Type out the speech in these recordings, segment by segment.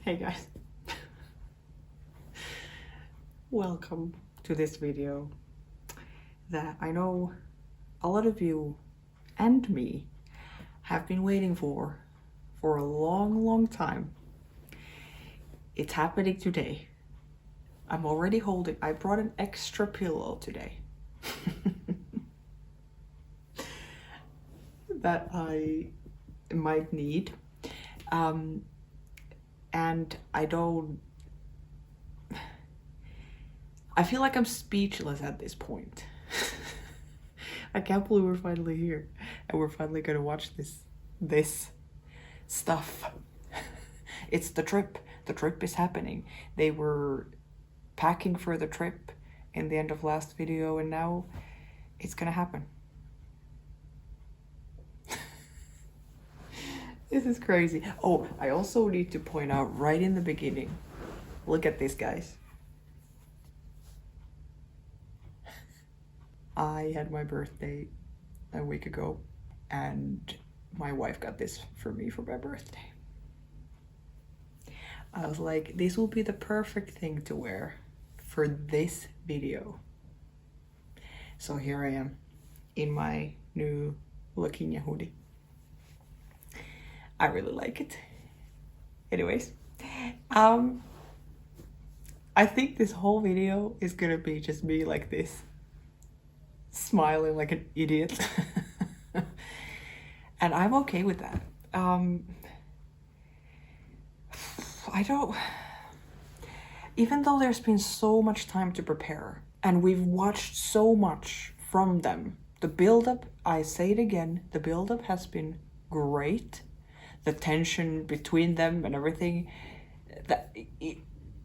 Hey guys, welcome to this video that I know a lot of you and me have been waiting for a long time. It's happening today. I'm already holding, I brought an extra pillow today that I might need. And I feel like I'm speechless at this point. I can't believe we're finally here and we're finally gonna watch this stuff. It's the trip. The trip is happening. They were packing for the trip in the end of last video and now it's gonna happen. This is crazy. Oh, I also need to point out right in the beginning, look at this, guys. I had my birthday a week ago and my wife got this for me for my birthday. I was like, this will be the perfect thing to wear for this video. So here I am in my new Loquinha hoodie. I really like it. Anyways, I think this whole video is gonna be just me like this, smiling like an idiot. And I'm okay with that. Even though there's been so much time to prepare and we've watched so much from them, the build-up, I say it again, the build-up has been great. The tension between them and everything, that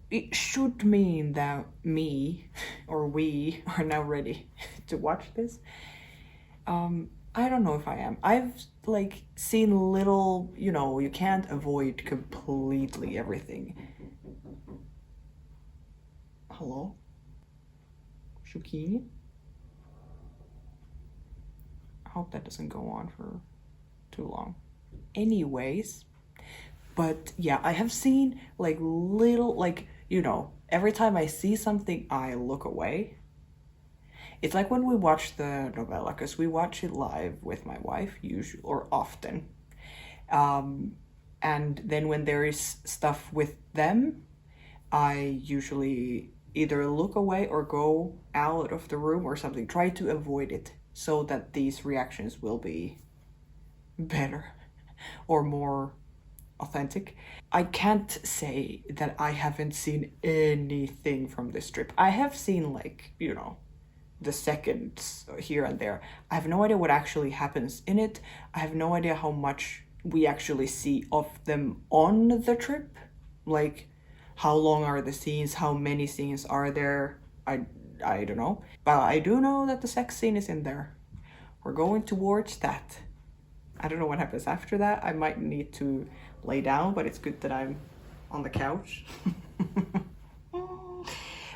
it should mean that me or we are now ready to watch this. I don't know if I am. I've like seen little, you know, you can't avoid completely everything. Hello? Juquinha? I hope that doesn't go on for too long. Anyways, but yeah, I have seen like little, like, you know, every time I see something I look away. It's like when we watch the novella, because we watch it live with my wife usually or often, and then when there is stuff with them, I usually either look away or go out of the room or something, try to avoid it so that these reactions will be better or more authentic. I can't say that I haven't seen anything from this trip. I have seen, like, you know, the seconds here and there. I have no idea what actually happens in it. I have no idea how much we actually see of them on the trip. Like, how long are the scenes? How many scenes are there? I don't know. But I do know that the sex scene is in there. We're going towards that. I don't know what happens after that. I might need to lay down, but it's good that I'm on the couch.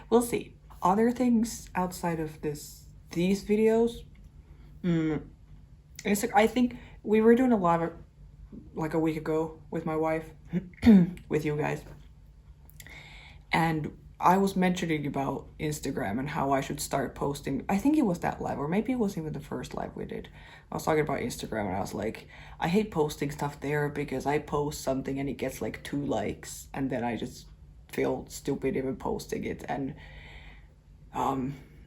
We'll see. Other things outside of these videos, I think we were doing a live like a week ago with my wife, with you guys. And I was mentioning about Instagram and how I should start posting. I think it was that live, or maybe it was even the first live we did. I was talking about Instagram and I was like, I hate posting stuff there because I post something and it gets like 2 likes and then I just feel stupid even posting it. And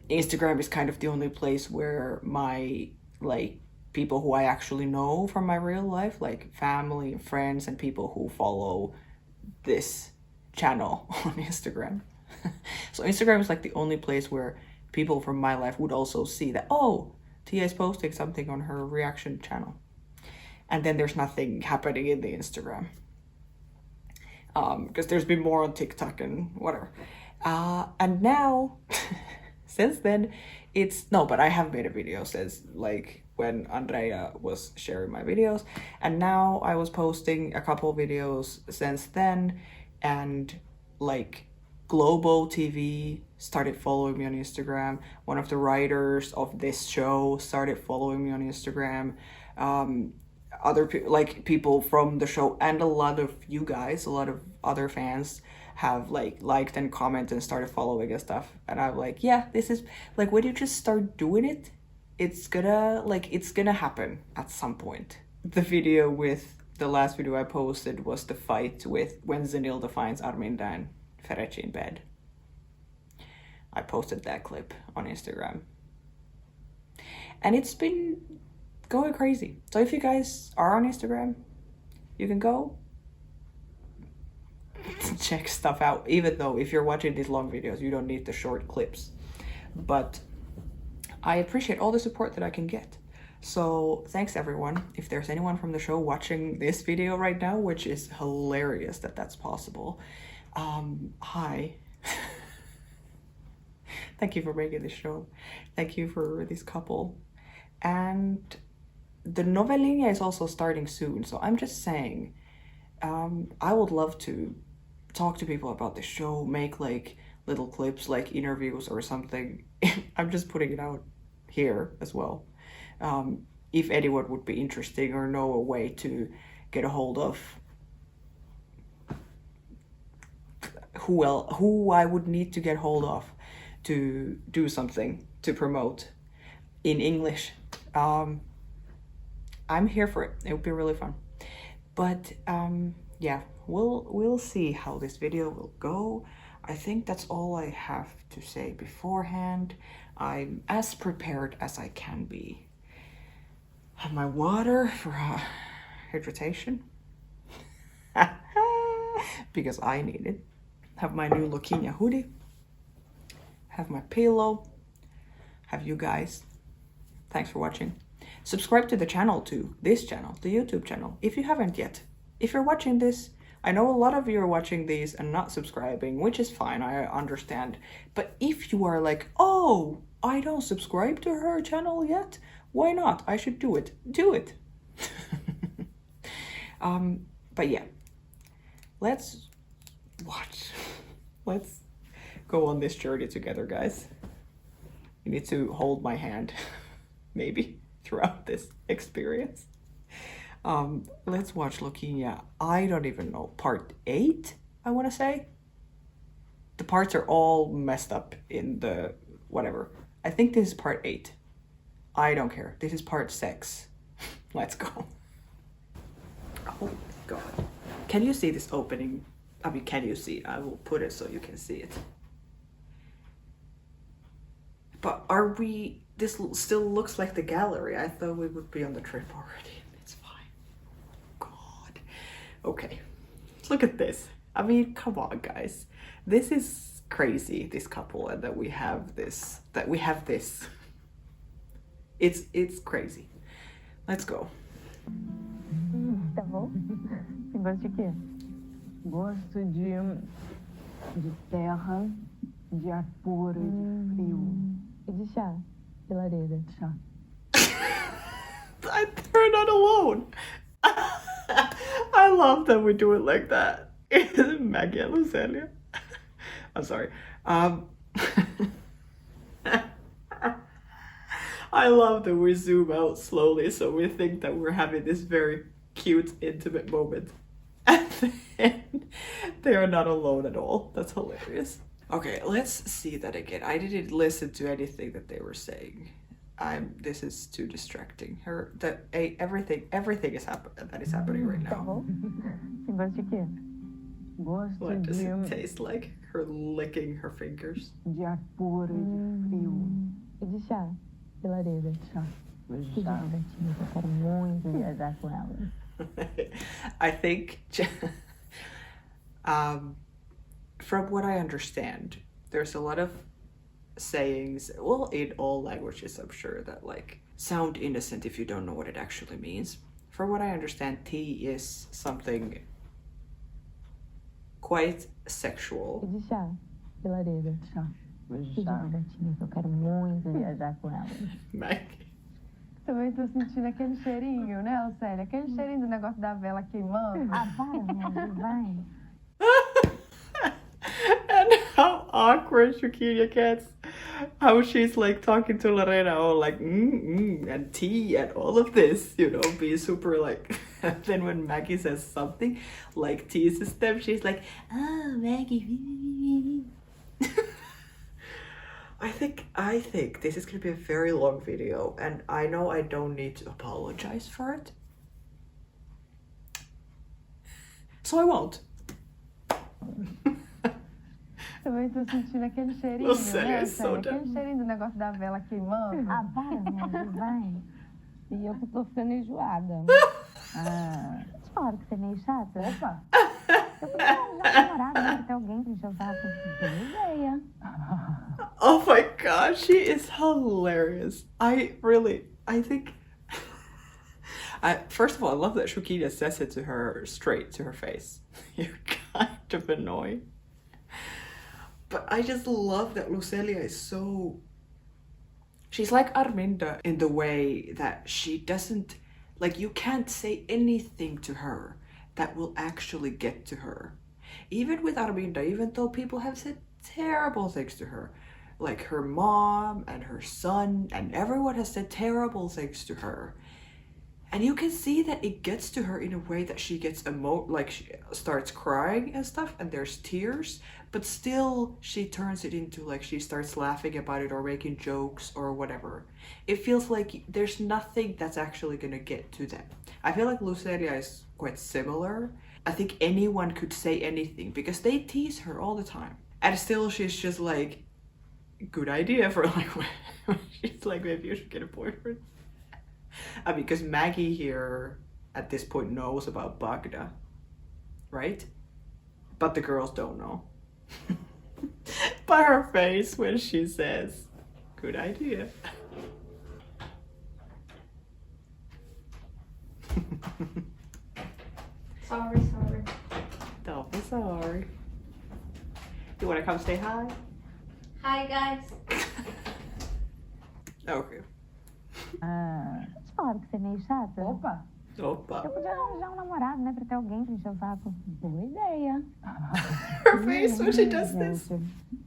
Instagram is kind of the only place where my, like, people who I actually know from my real life, like family and friends and people who follow this channel on Instagram. So Instagram is like the only place where people from my life would also see that, oh, Tia is posting something on her reaction channel. And then there's nothing happening in the Instagram. Because there's been more on TikTok and whatever. And now, since then, but I have made a video since, like, when Andrea was sharing my videos. And now I was posting a couple videos since then. And, like, Globo TV started following me on Instagram. One of the writers of this show started following me on Instagram. other like people from the show, and a lot of you guys, a lot of other fans have like liked and commented and started following and stuff. And I'm like, yeah, this is like when you just start doing it, it's gonna happen at some point. The video with the last video I posted was the fight with when Zenilda finds Arminda and Ferrecci in bed. I posted that clip on Instagram. And it's been going crazy. So if you guys are on Instagram, you can go check stuff out. Even though if you're watching these long videos, you don't need the short clips. But I appreciate all the support that I can get. So thanks everyone. If there's anyone from the show watching this video right now, which is hilarious that that's possible. Hi. Thank you for making this show. Thank you for this couple. And the Novelinha is also starting soon. So I'm just saying, I would love to talk to people about the show, make like little clips, like interviews or something. I'm just putting it out here as well. If anyone would be interesting or know a way to get a hold of who I would need to get hold of to do something to promote in English. I'm here for it. It would be really fun. But yeah, we'll see how this video will go. I think that's all I have to say beforehand. I'm as prepared as I can be. Have my water for hydration because I need it. Have my new Loquinha hoodie. Have my pillow. Have you guys. Thanks for watching. Subscribe to the channel too, this channel, the YouTube channel, if you haven't yet. If you're watching this, I know a lot of you are watching these and not subscribing, which is fine, I understand. But if you are like, oh, I don't subscribe to her channel yet, why not? I should do it. Do it. But yeah, let's watch. Let's go on this journey together, guys. You need to hold my hand, maybe, throughout this experience. Let's watch Loquinha. I don't even know, part 8, I want to say. The parts are all messed up in the whatever. I think this is part 8. I don't care. This is part 6. Let's go. Oh my god. Can you see this opening? I mean, can you see it? I will put it so you can see it. But are we... This still looks like the gallery. I thought we would be on the trip already. It's fine. God. Okay. Look at this. I mean, come on, guys. This is crazy, this couple, and that we have this. It's crazy. Let's go. Tá bom? Você gosta de quê? Gosto de terra, de ar puro e de frio. E de chá? De lareira? Chá. They're not alone. I love that we do it like that. Maggie and Lucelia. I'm sorry. I love that we zoom out slowly so we think that we're having this very cute, intimate moment. And then they are not alone at all. That's hilarious. Okay, let's see that again. I didn't listen to anything that they were saying. This is too distracting. Everything is happening right Tá now. bom? Você gosta de quê? Gosto What does it taste like? Her licking her fingers. de ar puro e de frio. E de chá? De lareira? Chá. Que gatinha, eu quero muito viajar com ela. I think, from what I understand, there's a lot of sayings, well, in all languages, I'm sure, that like sound innocent if you don't know what it actually means. From what I understand, tea is something quite E sexual. de chá? De lareira? Chá. Que Chá. gatinha, eu quero muito viajar com ela. Maggie. Também tô sentindo aquele cheirinho, né, Lucélia? Aquele cheirinho do negócio da vela queimando. Ah, vai, amor, vai. And how awkward Juquinha gets. how she's like talking to Lorena, oh, like and tea and all of this, you know, being super like. And then when Maggie says something like teases them, she's like, oh, Maggie. I think this is gonna be a very long video, and I know I don't need to apologize for it, so I won't. Também tô sentindo aquele cheirinho, Nossa, né, é so aquele cheirinho do negócio da vela queimando. Ah, para, minha Deus, vai. E eu que tô ficando enjoada. Te falaram que você é meio chata? Opa! Eu podia arranjar um namorado, né? Ter alguém pra encher o saco. Boa ideia. Oh my god, she is hilarious. I think. First of all, I love that Juquinha says it to her straight to her face. You're kind of annoying. But I just love that Lucelia is so. She's like Arminda in the way that she doesn't. Like, you can't say anything to her that will actually get to her. Even with Arminda, even though people have said terrible things to her, like her mom and her son, and everyone has said terrible things to her. And you can see that it gets to her in a way that she gets like she starts crying and stuff, and there's tears, but still she turns it into like she starts laughing about it or making jokes or whatever. It feels like there's nothing that's actually gonna get to them. I feel like Lucelia is quite similar. I think anyone could say anything because they tease her all the time. And still she's just like, good idea for like when she's like, maybe you should get a boyfriend. I mean, because Maggie here at this point knows about Bagda, right? But the girls don't know. But her face when she says, good idea. Sorry. Don't be sorry. You want to come say hi? Hi, guys. Okay. Te falaram que você é meio chata? Opa! Opa. Eu podia arranjar um namorado, né? Pra ter alguém pra encher o saco. Boa ideia. Her face when she does this.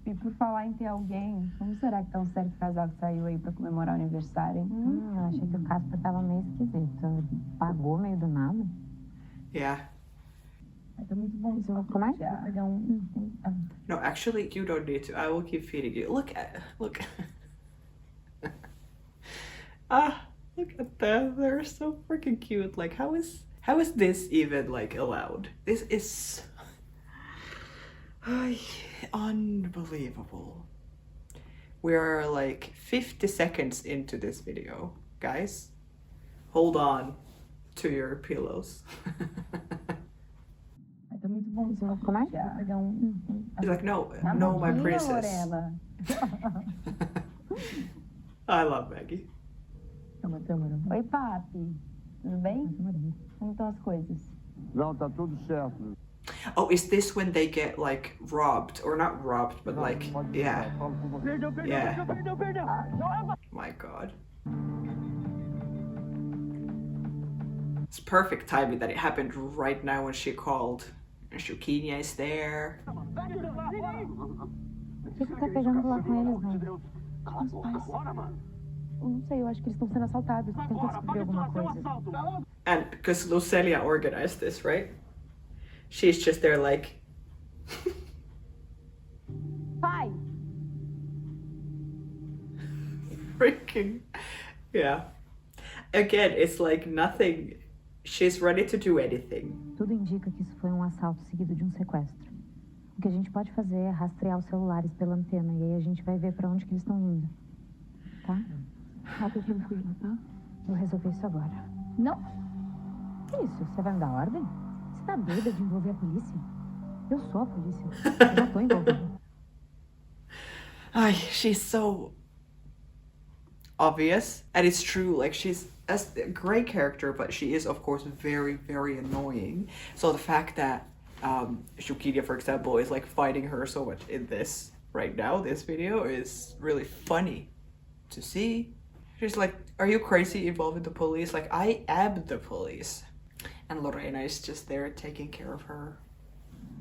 E por falar em ter alguém, como será que tá um certo casal que saiu aí pra comemorar o aniversário, hein? Eu achei que o Casper tava meio esquisito. Pagou meio do nada. Yeah. Mas tá muito bom. Como é? Vou pegar um... No, actually, you don't need to. I will keep feeding you. Look. Look at them. They're so freaking cute. Like, how is this even like allowed? This is unbelievable. We are like 50 seconds into this video, guys. Hold on to your pillows. Tá muito bom. Como é? Vou pegar um... He's like, no, my princess. Lorena. I love Maggie. Oi, papi. Tudo bem? Como estão as coisas? Não, tá tudo certo. Oh, is this when they get like robbed? Or not robbed, but like, yeah. Yeah. My God. It's perfect timing that it happened right now when she called. And Juquinha is there. O que você tá pegando lá com eles, mano? Os pais. Eu não sei, eu acho que eles estão sendo assaltados. Tenta descobrir alguma coisa. And because Lucelia organized this, right? She's just there like... Pai! Freaking... Yeah. Again, it's like nothing... She's ready to do anything. Tudo indica que isso foi um assalto seguido de um sequestro. O que a gente pode fazer é rastrear os celulares pela antena e aí a gente vai ver pra onde que eles estão indo. Tá? Fica tranquila, tá? Vou resolver isso agora. Não. Que isso? Você vai me dar ordem? Você tá doida de envolver a polícia? Eu sou a polícia. Eu já tô envolvida. Ay, she's so obvious, and it's true. Like, she's a great character, but she is, of course, very, very annoying. So the fact that Juquinha, for example, is like fighting her so much in this right now, this video, is really funny to see. She's like, are you crazy involving the police? Like, I am the police. And Lorena is just there taking care of her.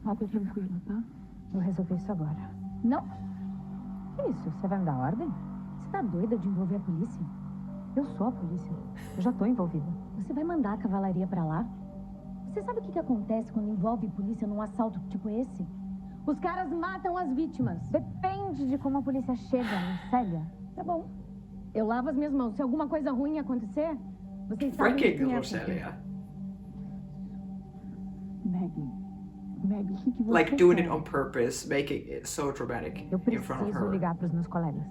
Fica tranquila, tá? Vou resolver isso agora. Não. Que isso? Você vai me dar ordem? Você tá doida de envolver a polícia? Eu sou a polícia. Eu já tô envolvida. Você vai mandar a cavalaria pra lá? Você sabe o que acontece quando envolve polícia num assalto tipo esse? Os caras matam as vítimas. Depende de como a polícia chega, Célia. Tá bom. Eu lavo as minhas mãos. Se alguma coisa ruim acontecer, vocês sabem Freaking quem é. Roselia. Maggie, o que você Like doing quer? it on purpose, making it so dramatic Eu in front of preciso her. ligar pros meus colegas.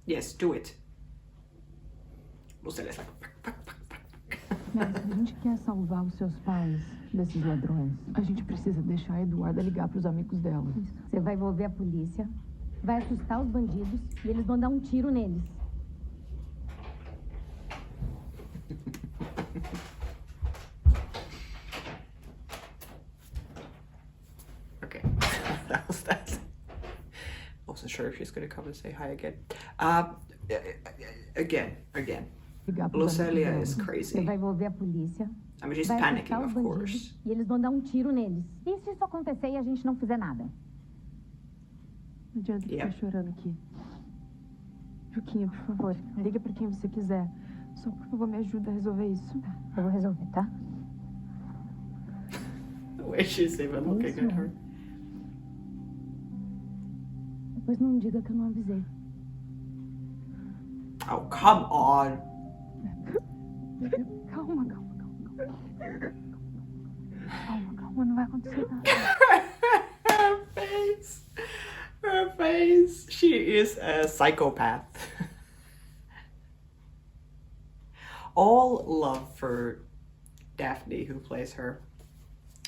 Yes, do it. Roselia's like, Maggie, a gente quer salvar os seus pais desses ladrões. A gente precisa deixar a Eduarda ligar pros amigos dela. Você vai envolver a polícia, vai assustar os bandidos e eles vão dar um tiro neles. okay, that was that. Wasn't sure if she's gonna come and say hi again. Again. Ligar pros amigos Roselia dela. is Você crazy. vai envolver a polícia, I mean, she's vai panicking, assustar os of bandidos course. e eles vão dar um tiro neles. E se isso acontecer e a gente não fizer nada? Não adianta Yeah. ficar chorando aqui. Juquinha, por favor, liga pra quem você quiser. Só, por favor, me ajuda a resolver isso. Eu vou resolver, tá? The way she's even looking isso at her. Depois não diga que eu não avisei. Oh, come on. Calma. Calma, não vai acontecer nada. Her face. She is a psychopath. All love for Daphne, who plays her.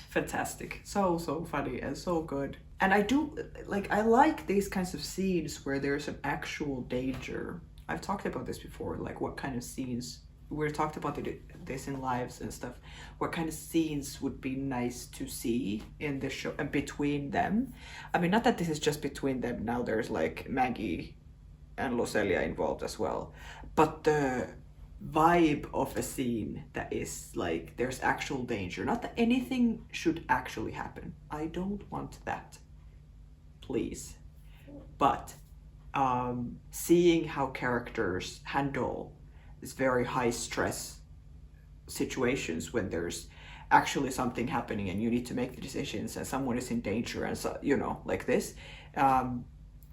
Fantastic. So funny and so good. And I like these kinds of scenes where there's an actual danger. I've talked about this before, like what kind of scenes, we've talked about this in lives and stuff, what kind of scenes would be nice to see in the show and between them. I mean, not that this is just between them, now there's like Maggie and Roselia involved as well, but the vibe of a scene that is like there's actual danger, not that anything should actually happen. I don't want that, please. But seeing how characters handle this very high stress situations when there's actually something happening and you need to make the decisions and someone is in danger and so, you know, like this,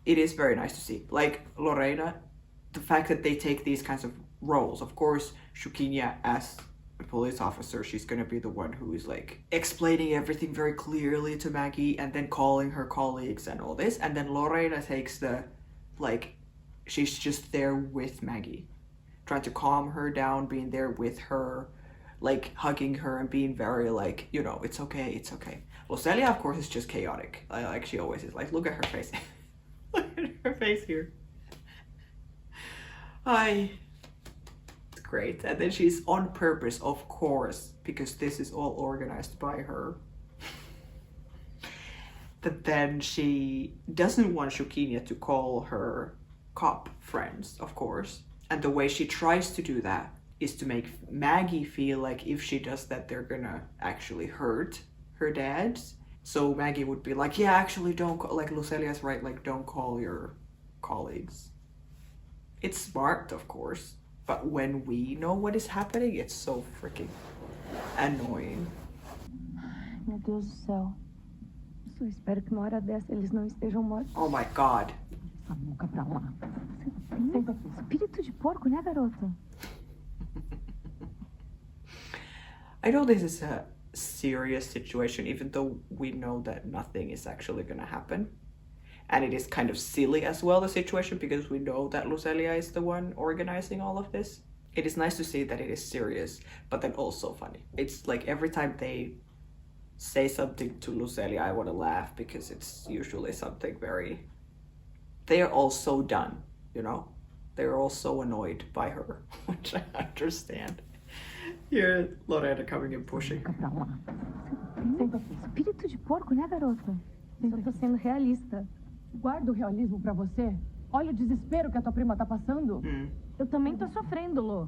it is very nice to see. Like Lorena, the fact that they take these kinds of roles. Of course, Juquinha as a police officer, she's gonna be the one who is like explaining everything very clearly to Maggie and then calling her colleagues and all this. And then Lorena takes the, like, she's just there with Maggie, trying to calm her down, being there with her, like hugging her and being very like, you know, it's okay. Roselia, of course, is just chaotic. Like she always is. Like, look at her face. Look at her face here. It's great. And then she's on purpose, of course, because this is all organized by her. But then she doesn't want Juquinha to call her cop friends, of course. And the way she tries to do that is to make Maggie feel like if she does that, they're gonna actually hurt her dad. So Maggie would be like, yeah, actually don't call, like Lucelia's right, like don't call your colleagues. It's smart, of course, but when we know what is happening, it's so freaking annoying. Meu Deus do céu. Só espero que uma hora dessa eles não estejam mortos. Oh my God. Essa boca pra lá. Você tem espírito de porco, né, garota? I know this is a serious situation, even though we know that nothing is actually gonna happen. And it is kind of silly as well, the situation, because we know that Roselia is the one organizing all of this. It is nice to see that it is serious, but then also funny. It's like every time they say something to Roselia, I want to laugh because it's usually something very... They are all so done, you know? They're all so annoyed by her, which I understand. Here, Lorena coming and pushing. Boca pra lá. Espírito de porco, né, garota? Eu tô sendo realista. Guarda o realismo pra você. Olha o desespero que a tua prima tá passando. Eu também tô sofrendo, Lô.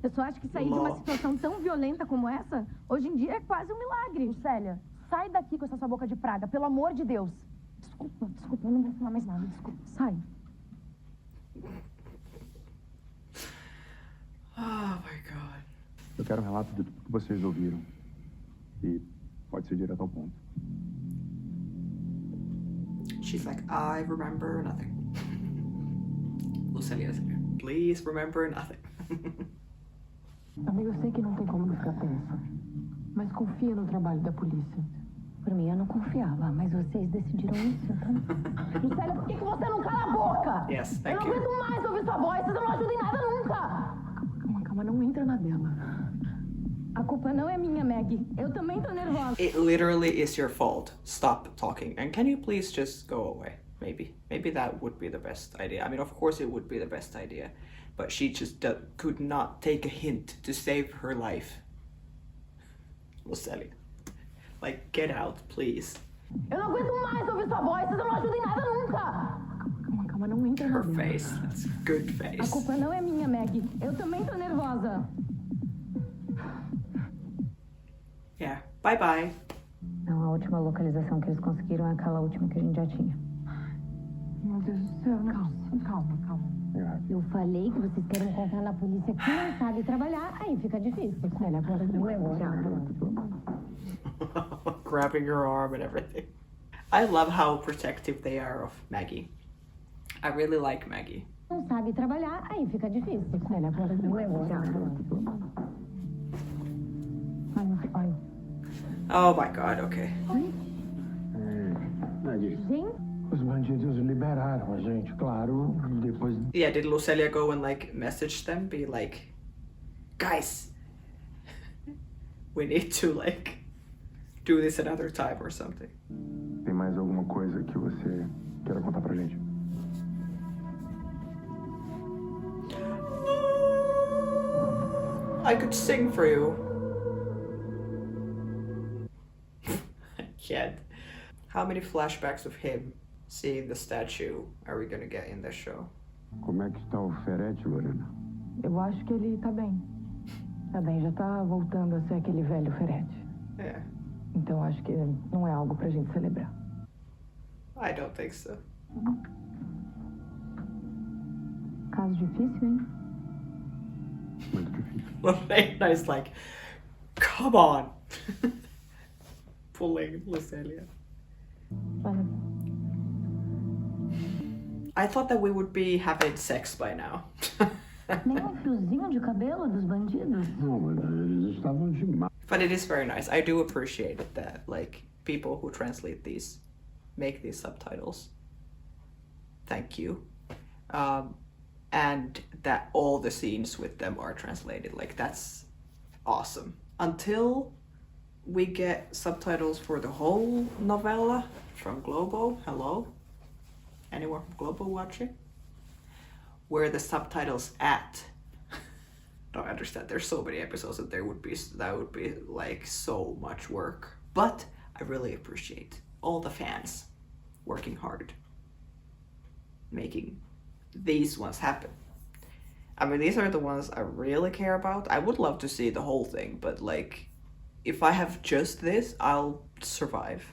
Eu só acho que sair de uma Lô. situação tão violenta como essa, hoje em dia é quase um milagre. Célia, Sai daqui com essa sua boca de praga, pelo amor de Deus. Desculpa, eu não vou falar mais nada, desculpa. Sai. Oh my god. Eu quero um relato de tudo que vocês ouviram. E pode ser direto ao ponto. She's like, I remember nothing. Lucelia, please remember nothing. Amigo, eu sei que não tem como não ficar tensa. Mas confia no trabalho da polícia. Por mim, eu não confiava, mas vocês decidiram isso, então... Lucélia, por que você não cala a boca? Yes, Eu thank não you. aguento mais ouvir sua voz, vocês não ajudam em nada nunca. Calma, não entra na dela. A culpa não é minha, Maggie. Eu também tô nervosa. It literally is your fault. Stop talking. And can you please just go away? Maybe that would be the best idea. I mean, of course it would be the best idea. But she just could not take a hint to save her life. Lucelia. Like, get out, please. Eu não aguento mais ouvir sua voz, vocês não ajudam em nada nunca. Calma, não entra na Her dela. face. That's good A face. culpa não é minha, Maggie. Eu também tô nervosa. Yeah. Bye bye. Não, a última localização que eles conseguiram é aquela última que a gente já tinha. Meu Deus do céu, calma. Eu falei que vocês querem contar na polícia que não sabe trabalhar, aí fica difícil. Olha, agora não é hora. Grabbing her arm and everything. I love how protective they are of Maggie. I really like Maggie. Não sabe trabalhar, aí fica difícil. Olha, agora não é hora. Ai. Oh my god, okay. Gente, Os bandidos liberaram a gente, claro, depois... Yeah, did Lucelia go and like message them? Be like, guys, we need to like do this another time or something. Tem mais alguma coisa que você queira contar pra gente? I could sing for you. I can't. How many flashbacks of him seeing the statue are we gonna get in this show? Como é que está o Ferete, Lorena? Eu acho que ele tá bem. Tá bem, já tá voltando a ser aquele velho ferete. Yeah, Então acho que não é algo pra gente celebrar. I don't think so. caso difícil, hein? Muito difícil. Lorena is like, come on. Pulling Lucelia. Olha, I thought that we would be having sex by now. nem um fiozinho de cabelo dos bandidos. Não, mas eles estavam demais. But it is very nice. I do appreciate it that like people who translate these make these subtitles. Thank you. And that all the scenes with them are translated. Like that's awesome. Until we get subtitles for the whole novella from Globo. Hello? Anyone from Globo watching? Where the subtitles at? Don't understand. There's so many episodes that that would be like so much work. But I really appreciate all the fans working hard, making these ones happen. I mean, these are the ones I really care about. I would love to see the whole thing, but like, if I have just this, I'll survive.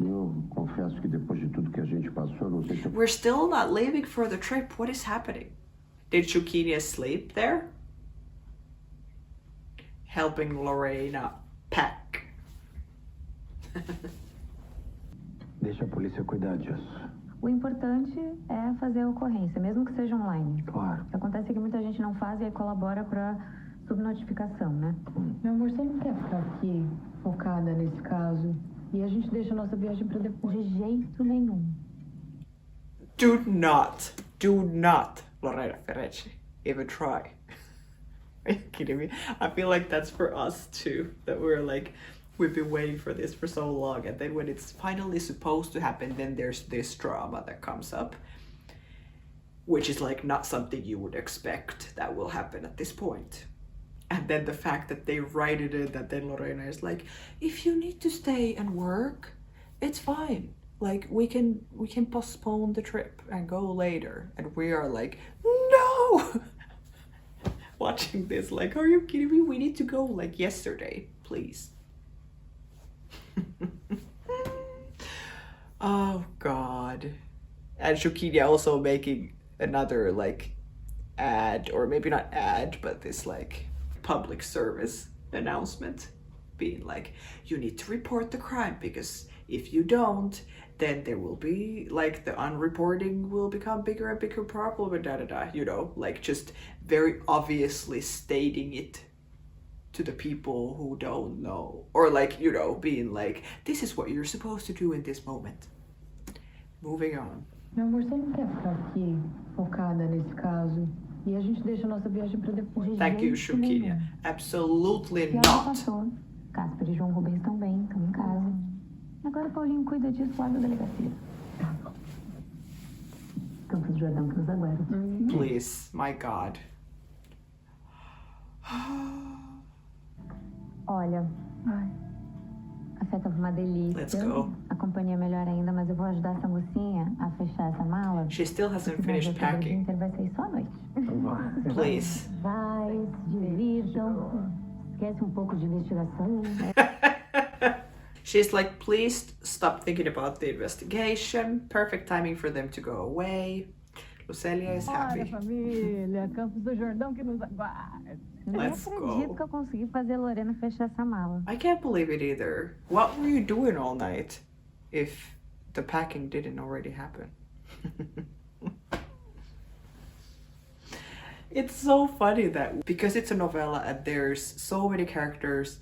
Eu confesso que depois de tudo que a gente passou, não sei se eu... We're still not leaving for the trip. What is happening? Did Juquinha sleep there? Helping Lorena pack. Deixa a polícia cuidar disso. O importante é fazer a ocorrência, mesmo que seja online. Claro. O que acontece é que muita gente não faz e aí colabora pra subnotificação, né? Meu amor, você não quer ficar aqui focada nesse caso? E a gente deixa a nossa viagem pra depois. De jeito nenhum. Do not, Lorena Ferretti, even try. Are you kidding me? I feel like that's for us too. That we're like, we've been waiting for this for so long, and then when it's finally supposed to happen, then there's this drama that comes up, which is like not something you would expect that will happen at this point. And then the fact that they write it in, that then Lorena is like, if you need to stay and work, it's fine. Like we can postpone the trip and go later. And we are like, no. Watching this like, are you kidding me? We need to go like yesterday, please. Oh God. And Juquinha also making another like ad, or maybe not ad, but this like public service announcement being like, you need to report the crime because if you don't, then there will be like the unreporting will become bigger and bigger problem and you know, like just very obviously stating it to the people who don't know, or like, you know, being like, this is what you're supposed to do in this moment. Moving on. Meu amor, você não quer ficar aqui, focada nesse caso? E a gente deixa a nossa viagem pra depois. Thank you, Juquinha. Absolutely not. Passou. Casper e João Rubens estão bem, estão em casa. Agora o Paulinho cuida disso lá da delegacia. Tá bom. Campos do Jordão que nos aguarda. Please, my God. Olha, a festa foi uma delícia. Let's go. A companhia é melhor ainda, mas eu vou ajudar essa mocinha a fechar essa mala. She still hasn't finished packing. Vai sair só à noite. Please. Vai, se divirtam. Esquece um pouco de investigação. She's like, please stop thinking about the investigation. Perfect timing for them to go away. Lucelia is happy. Olha, família, Campos do Jordão que nos aguarda. Let's Eu nem acredito go. que eu consegui fazer a Lorena fechar essa mala. I can't believe it either. What were you doing all night if the packing didn't already happen? It's so funny that because it's a novella and there's so many characters,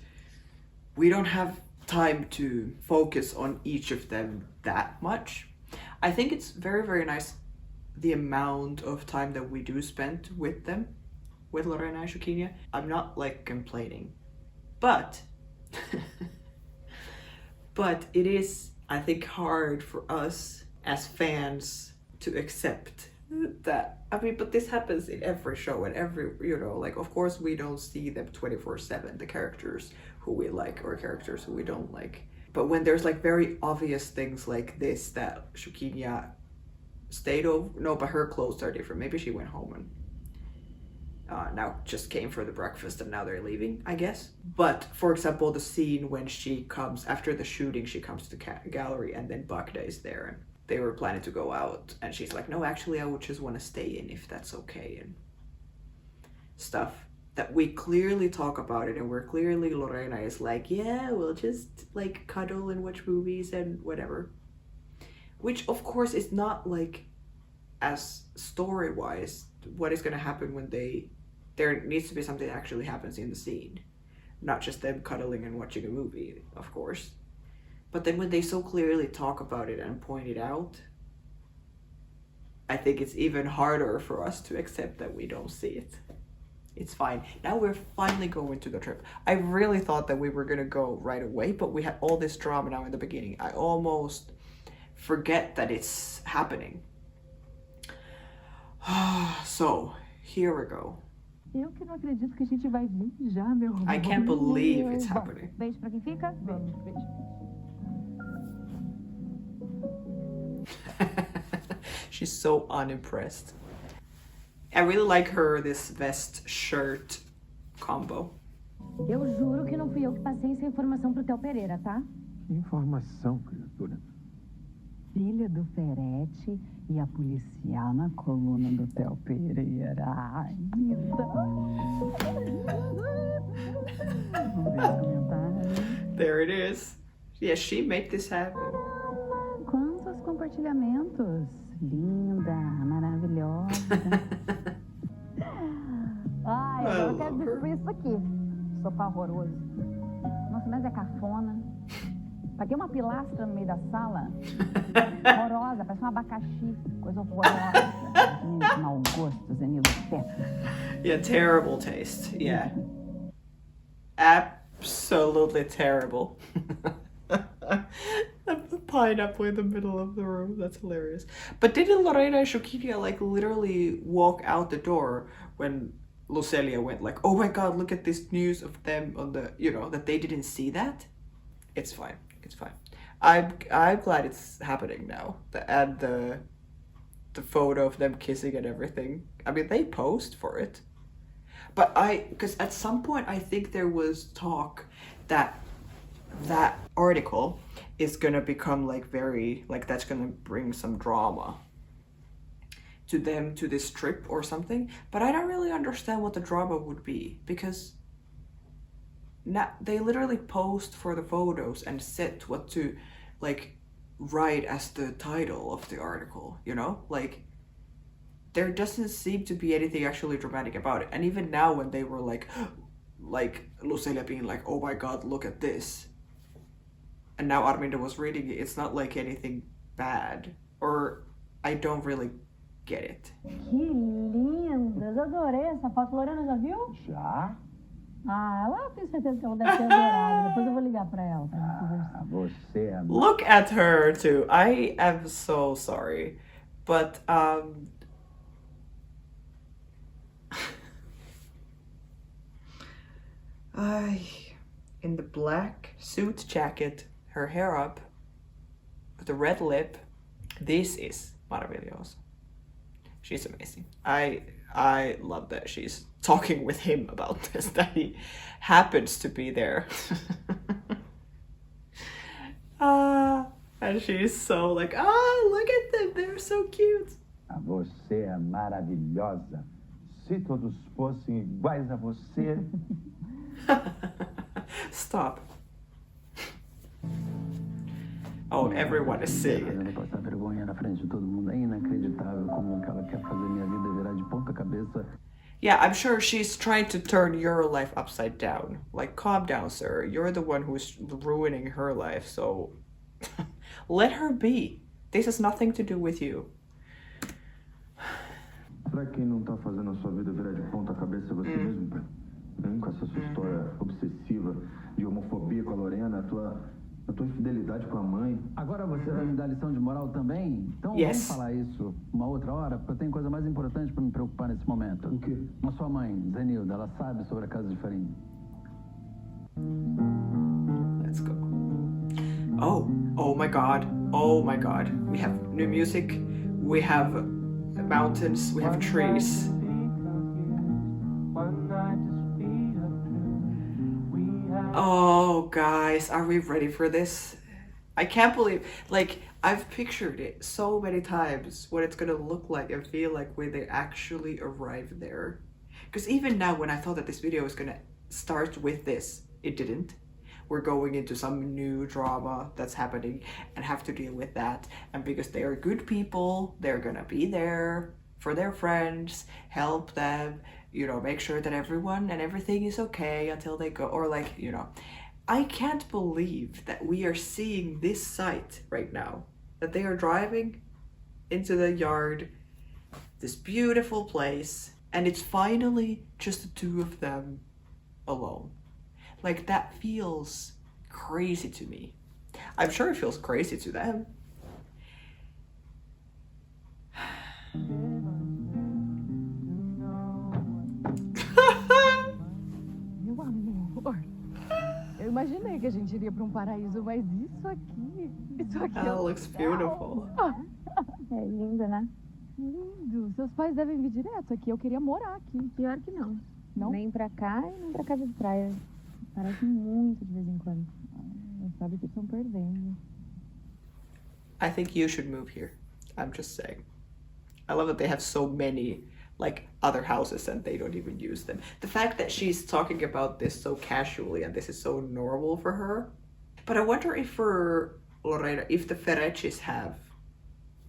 we don't have time to focus on each of them that much. I think it's very, very nice the amount of time that we do spend with them, with Lorena and Juquinha. I'm not like complaining, but but it is, I think, hard for us as fans to accept that. I mean, but this happens in every show and every, you know, like, of course we don't see them 24/7, the characters who we like or characters who we don't like. But when there's like very obvious things like this, that Juquinha stayed over, no, but her clothes are different. Maybe she went home and now just came for the breakfast and now they're leaving, I guess. But for example, the scene when she comes after the shooting, she comes to the gallery and then Bagda is there and they were planning to go out and she's like, no, actually I would just want to stay in if that's okay, and stuff that we clearly talk about it, and we're clearly, Lorena is like, yeah, we'll just like cuddle and watch movies and whatever, which of course is not like as story wise what is going to happen when there needs to be something that actually happens in the scene, not just them cuddling and watching a movie, of course. But then when they so clearly talk about it and point it out, I think it's even harder for us to accept that we don't see it. It's fine. Now we're finally going to the trip. I really thought that we were going to go right away, but we had all this drama now in the beginning. I almost forget that it's happening. So, here we go. Eu que não acredito que a gente vai vir já, meu amor. I can't believe it's happening. Beijo pra quem fica? Vamos, beijo. She's so unimpressed. I really like her, this vest shirt combo. Eu juro que não fui eu que passei essa informação pro Theo Pereira, tá? Que informação, criatura. Filha do Ferete e a policial na coluna do Theo Pereira. Ai, linda. Vamos ver os comentários. There it is. Yeah, she made this happen. Quantos compartilhamentos. Linda, maravilhosa. Ai, agora eu quero destruir isso aqui. Sofá horroroso. Nossa, mas é cafona. Paguei uma pilastra no meio da sala. Horrorosa, parece um abacaxi. Coisa horrorosa. Mau gosto, Zenilo. Yeah, terrible taste. Yeah. Absolutely terrible. The pineapple in the middle of the room. That's hilarious. But didn't Lorena and Juquinha like literally walk out the door when Lucelia went like, oh my god, look at this news of them on the, you know, that they didn't see that? It's fine. It's fine. I'm glad it's happening now. The photo of them kissing and everything. I mean, they posed for it. But because at some point I think there was talk that that article is gonna become like very, like that's gonna bring some drama to them, to this trip or something. But I don't really understand what the drama would be, because now they literally posed for the photos and set what to like write as the title of the article, you know? Like there doesn't seem to be anything actually dramatic about it. And even now when they were like Lucelia being like, oh my god, look at this, and now Arminda was reading it, it's not like anything bad, or I don't really get it. Que lindas! Adorei essa foto. Lorena já viu? Já? Ah, ela tem certeza que ela deve ter adorado. Depois eu vou ligar pra ela pra gente conversar. Você é... Look at her too. I am so sorry, but in the black suit jacket, her hair up, with the red lip, this is maravilloso. She's amazing. I love that she's talking with him about this, that he happens to be there. And she's so like, look at them, they're so cute. Você é maravilhosa. Se todos fossem iguais a você... Stop. Oh, everyone is saying it. Passar vergonha na frente de todo mundo é inacreditável como que ela quer fazer minha vida virar de ponta cabeça. Yeah, I'm sure she's trying to turn your life upside down. Like, calm down, sir. You're the one who's ruining her life, so let her be. This has nothing to do with you. Será que quem não tá fazendo a sua vida virar de ponta cabeça é você mesmo, pai? Com essa sua história obsessiva de homofobia com a Lorena, a tua infidelidade com a mãe. Agora você vai me dar lição de moral também? Então Yes. vamos falar isso uma outra hora, porque eu tenho coisa mais importante para me preocupar nesse momento. O quê? A sua mãe, Zenilda, ela sabe sobre a casa de farinha. Let's go. Oh my god. Oh my god. We have new music. We have mountains. We have trees. Oh, guys, are we ready for this? I can't believe, like, I've pictured it so many times what it's gonna look like and feel like when they actually arrive there. Because even now, when I thought that this video was gonna start with this, it didn't. We're going into some new drama that's happening and have to deal with that. And because they are good people, they're gonna be there for their friends, help them, you know, make sure that everyone and everything is okay until they go, or like, you know. I can't believe that we are seeing this sight right now, that they are driving into the yard, this beautiful place, and it's finally just the two of them alone. Like, that feels crazy to me. I'm sure it feels crazy to them. Meu amor, eu imaginei que a gente iria para um paraíso, mas isso aqui That looks beautiful. É lindo, né? Lindo. Seus pais devem vir direto aqui. Eu queria morar aqui. Pior que não. Não? Nem pra cá e nem pra casa de praia. Parece muito de vez em quando. Não sabe o que estão perdendo. I think you should move here. I'm just saying. I love that they have so many like other houses and they don't even use them. The fact that she's talking about this so casually and this is so normal for her. But I wonder if for Lorena, if the Ferreches have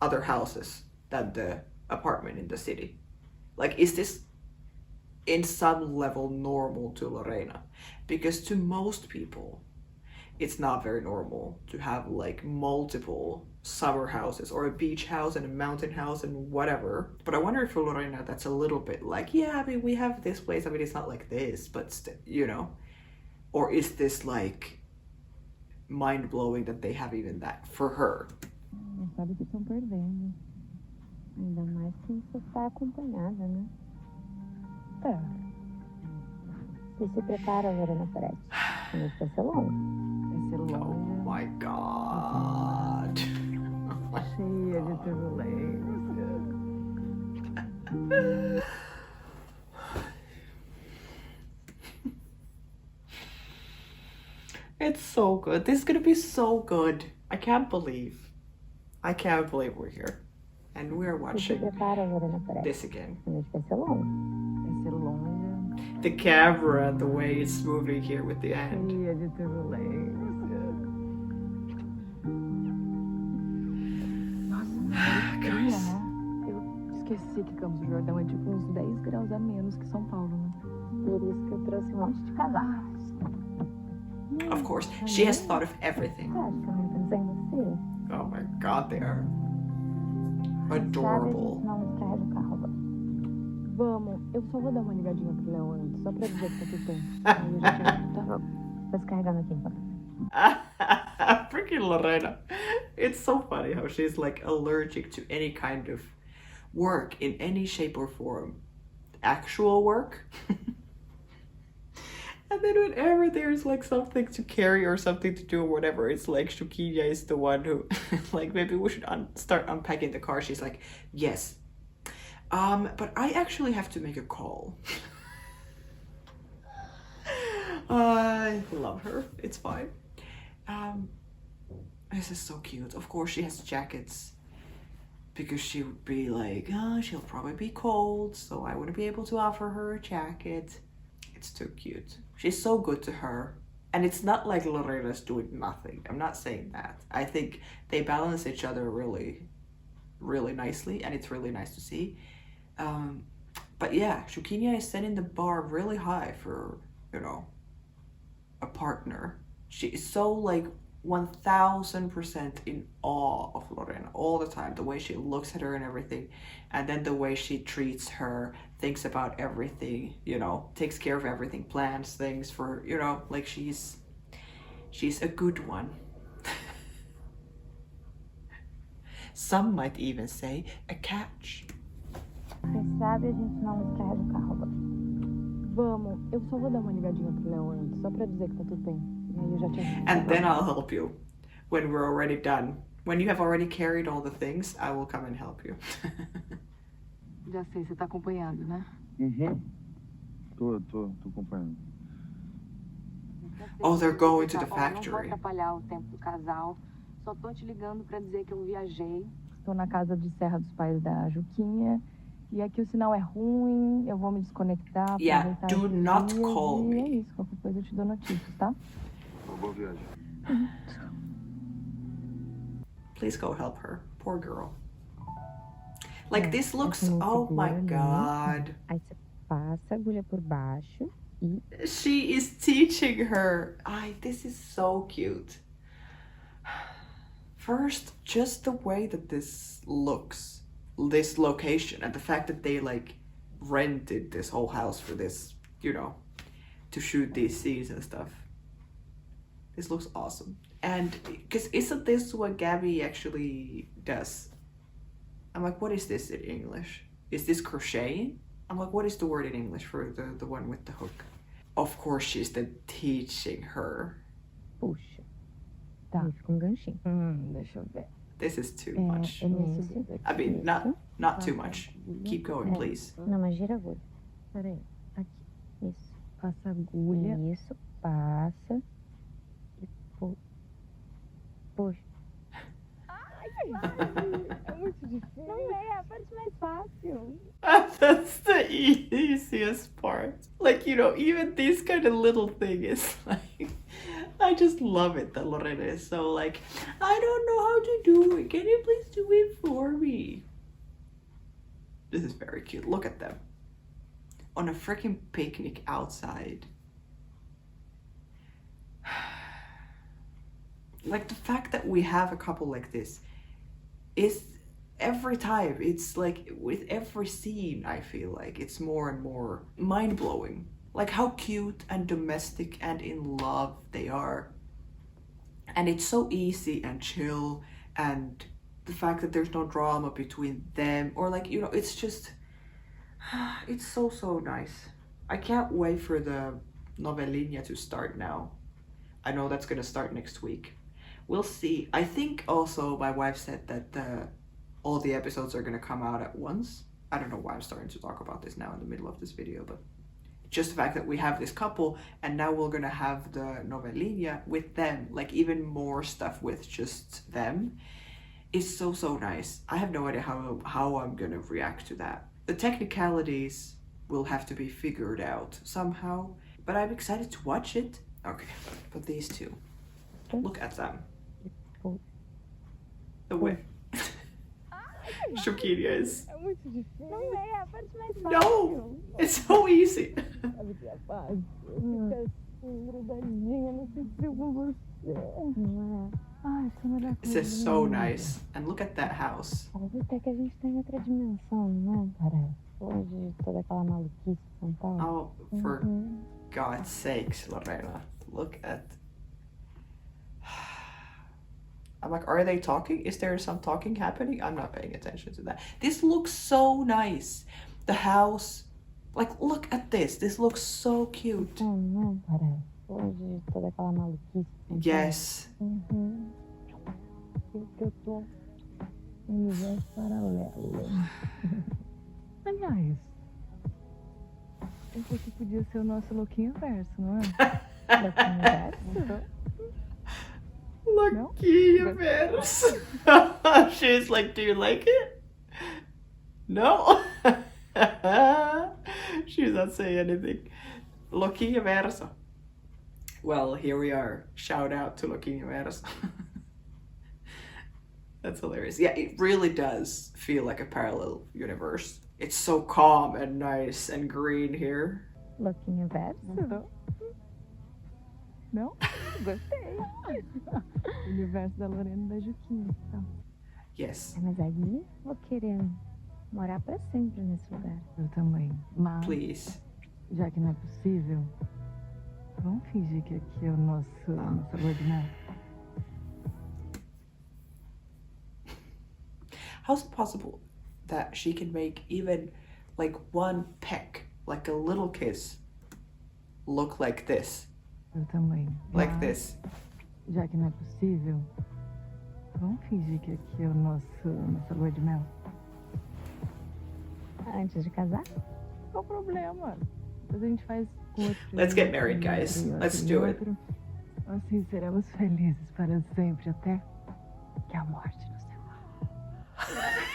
other houses than the apartment in the city. Like, is this in some level normal to Lorena? Because to most people, it's not very normal to have like multiple summer houses or a beach house and a mountain house and whatever. But I wonder if for Lorena that's a little bit like, yeah, I mean, we have this place, I mean, it's not like this, but you know. Or is this like mind-blowing that they have even that for her? Não sabe o que estão perdendo. Ainda mais que você está acompanhada, né? É. E se prepara, Lorena Ferretti. Isso vai ser longo. Vai ser Oh longa, my god. cheia de turbulência. It's so good. This is gonna be so good. I can't believe we're here. And we're watching this again. A noite vai ser longa. Vai ser longa. The camera, the way it's moving here with the end. Cheia de turbulência. Nossa, Guys. né? Eu esqueci que Campos do Jordão é tipo uns 10 graus a menos que São Paulo, né? Por isso que eu trouxe um monte de casacos. Of course, she has thought of everything. Você acha que eu não pensei em você? Oh my god, they are Sabe, a adorable. gente não descarrega o carro agora. Vamos, eu só vou dar uma ligadinha pro Léo antes, só pra dizer que tá tudo bem. Aí a gente Tá bom. Tô descarregando aqui enquanto. Freaking Lorena. It's so funny how she's like allergic to any kind of work in any shape or form. Actual work. And then whenever there's like something to carry or something to do or whatever, it's like Juquinha is the one who, like, maybe we should start unpacking the car. She's like, yes. But I actually have to make a call. I love her. It's fine. This is so cute. Of course, she has jackets because she would be like, oh, she'll probably be cold, so I wouldn't be able to offer her a jacket. It's too cute. She's so good to her. And it's not like Lorena's doing nothing. I'm not saying that. I think they balance each other really, really nicely, and it's really nice to see. But yeah, Juquinha is setting the bar really high for, you know, a partner. She is so like 1000% in awe of Lorena all the time. The way she looks at her and everything, and then the way she treats her, thinks about everything, you know, takes care of everything, plans things for, you know, like she's a good one. Some might even say a catch. Você sabe, a gente não descarrega o carro agora. Vamos, eu só vou dar uma ligadinha pro Léo antes, só pra dizer que tá tudo bem. E aí eu já te aviso. And then I'll help you when we're already done. When you have already carried all the things, I will come and help you. Já sei, você tá acompanhando, né? Uhum. Tô acompanhando. Oh, they're going to the Não vou factory. atrapalhar o tempo do casal. Só tô te ligando pra dizer que eu viajei. Estou na casa de Serra dos Pais da Juquinha. E aqui o sinal é ruim, eu vou me desconectar. Yeah, aproveitar do esses not dias call e me. É isso, qualquer coisa eu te dou notícias, tá? Boa viagem. Please go help her. Poor girl. Like, this looks, assim, oh my segura ali. god. Aí você passa a agulha por baixo e She is teaching her. This is so cute. First, just the way that this looks, this location, and the fact that they like rented this whole house for this, you know, to shoot these scenes and stuff. This looks awesome. And because isn't this what Gabby actually does? I'm like, what is this in English? Is this crocheting? I'm like, what is the word in English for the one with the hook? Of course, she's then teaching her. puxa. Tá. Aí fica um ganchinho. Deixa eu ver. This is too É, much. é nesse dedo I aqui. mean, Isso. not too much. Keep going, É. please. Não, mas gira a agulha. Peraí. Aqui. Isso. Passa a agulha. Isso. Passa. E puxa. É muito difícil. Não é a parte mais fácil. That's the easiest part. Like, you know, even this kind of little thing is like, I just love it that Lorena is so like, I don't know how to do it. Can you please do it for me? This is very cute. Look at them. On a freaking picnic outside. Like, the fact that we have a couple like this is every time, it's like with every scene, I feel like it's more and more mind-blowing. Like how cute and domestic and in love they are. And it's so easy and chill, and the fact that there's no drama between them, or like, you know, it's just, it's so nice. I can't wait for the Novelinha to start now. I know that's gonna start next week. We'll see. I think also my wife said that all the episodes are gonna come out at once. I don't know why I'm starting to talk about this now in the middle of this video, but just the fact that we have this couple and now we're gonna have the novelinha with them, like even more stuff with just them, is so nice. I have no idea how I'm gonna react to that. The technicalities will have to be figured out somehow, but I'm excited to watch it. Okay, but these two, look at them. The way Juquinha is. É muito difícil. Não é, a parte mais fácil. No, it's so easy. Sabe o que é fácil? Ficar assim, grudadinha no perfil com você. Não é? Ai, que maravilha. This is so nice. And look at that house. Parece até que a gente tá em outra dimensão, não é? Parece. Longe de toda aquela maluquice de São Paulo. Oh, for God's sakes, Lorena. Look at... I'm like, are they talking? Is there some talking happening? I'm not paying attention to that. This looks so nice. The house, like, look at this. This looks so cute. Não parece. Longe de toda aquela maluquice de São Paulo. Yes. Eu tô em universo paralelo. Aliás, esse aqui podia ser o nosso Loquinha verso, não é? Loquinha verso? Loquinha verse. She's like, do you like it? No. She's not saying anything. Loquinha verso. Well, here we are. Shout out to Loquinha verso. That's hilarious. Yeah, it really does feel like a parallel universe. It's so calm and nice and green here. Loquinha verso? Não? Gostei. O universo da Lorena e da Juquinha, então. Yes. Mas aí vou querer morar pra sempre nesse lugar. Eu também. Mas, Please. já que não é possível, vamos fingir que aqui é o nossa lua de mel. How's it possible that she can make even like one peck, like a little kiss, look like this? Eu também. Like Mas, this. já que não é possível, vamos fingir que aqui é o nossa lua de mel. Antes de casar? Qual o problema? Depois a gente faz outro. Let's get married, guys. Let's do it. Assim seremos felizes para sempre, até que a morte nos separe.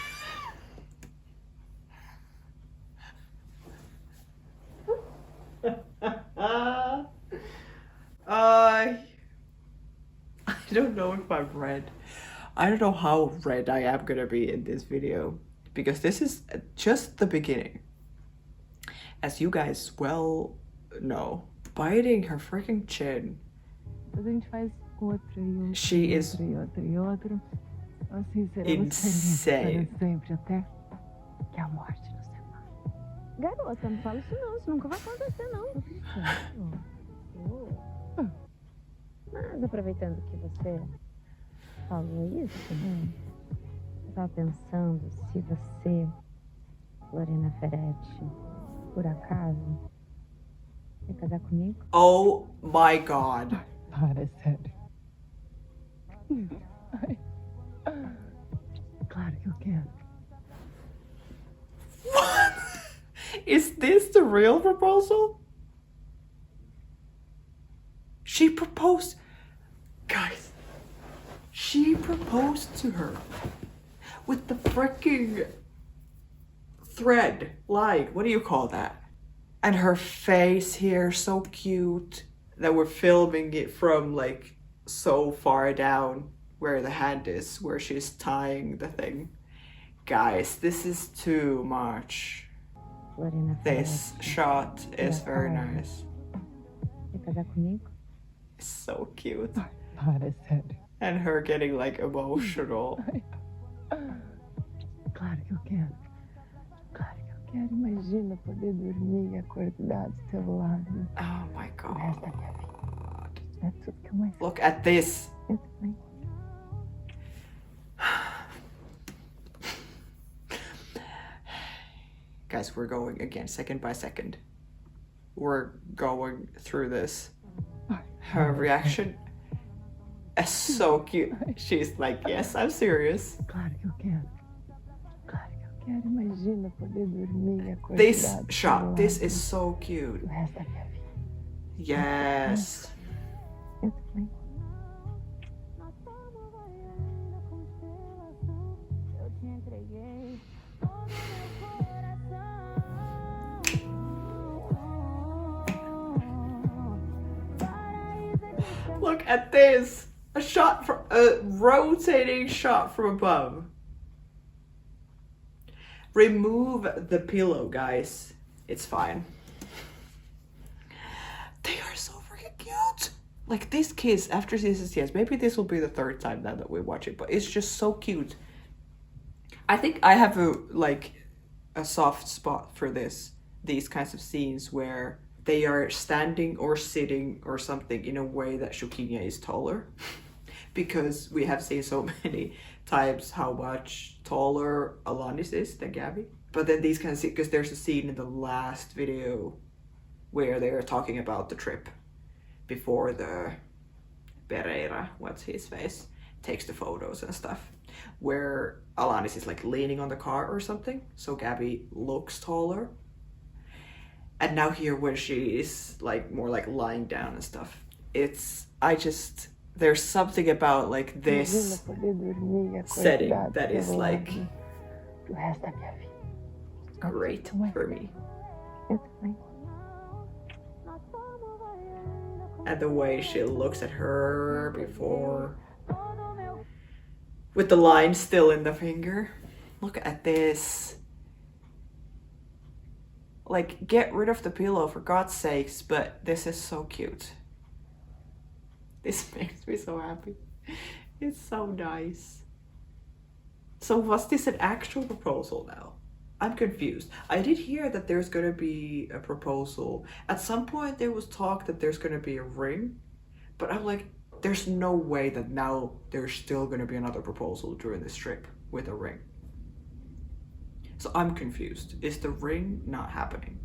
I don't know if I'm red. I don't know how red I am gonna be in this video because this is just the beginning. As you guys well know, biting her freaking chin. Depois a gente faz outro e outro. She is outro. Assim seremos felizes insane. para sempre, até que a morte nos separe. Garota, não fala isso não. Isso nunca vai acontecer, não. Mas aproveitando que você falou isso, eu tava pensando se você, Lorena Ferretti, por acaso, quer casar comigo? Oh my god. Para, sério. Ai. Claro que eu quero. What? Is this the real proposal? She proposed. Guys, she proposed to her with the freaking thread line. What do you call that? And her face here, so cute. That we're filming it from like so far down where the hand is, where she's tying the thing. Guys, this is too much. Lorena This Ferretti, shot is very nice. quer casar comigo? It's so cute. Para, sério. And her getting like emotional. Claro que eu quero. Claro que eu quero. Imagina poder dormir e acordar do teu lado. Oh my O resto da god. minha vida. É tudo que eu mais Look at this. eu também. Guys, we're going again, second by second. We're going through this. Her reaction is so cute. She's like, yes, I'm serious. Claro que eu quero. Claro que eu quero. Imagina poder dormir This acordado do shot, this lado is so cute. do resto da minha vida. Yes. Eu também. Look at this. A rotating shot from above. Remove the pillow, guys. It's fine. They are so freaking cute. Like this kiss after this, yes, maybe this will be the third time now that we watch it, but it's just so cute. I think I have a soft spot for these kinds of scenes where they are standing or sitting or something in a way that Juquinha is taller. Because we have seen so many times how much taller Alanis is than Gabby. But then these kinds of scenes, because there's a scene in the last video where they're talking about the trip before the Pereira, what's his face, takes the photos and stuff, where Alanis is like leaning on the car or something, so Gabby looks taller. And now here where she is like more like lying down and stuff, there's something about like this setting that is like great for me. And the way she looks at her before, with the line still in the finger. Look at this. Like, get rid of the pillow for God's sakes, but this is so cute. This makes me so happy. It's so nice. So was this an actual proposal now? I'm confused. I did hear that there's gonna be a proposal. At some point there was talk that there's gonna be a ring, but I'm like, there's no way that now there's still gonna be another proposal during this trip with a ring. So I'm confused. Is the ring not happening?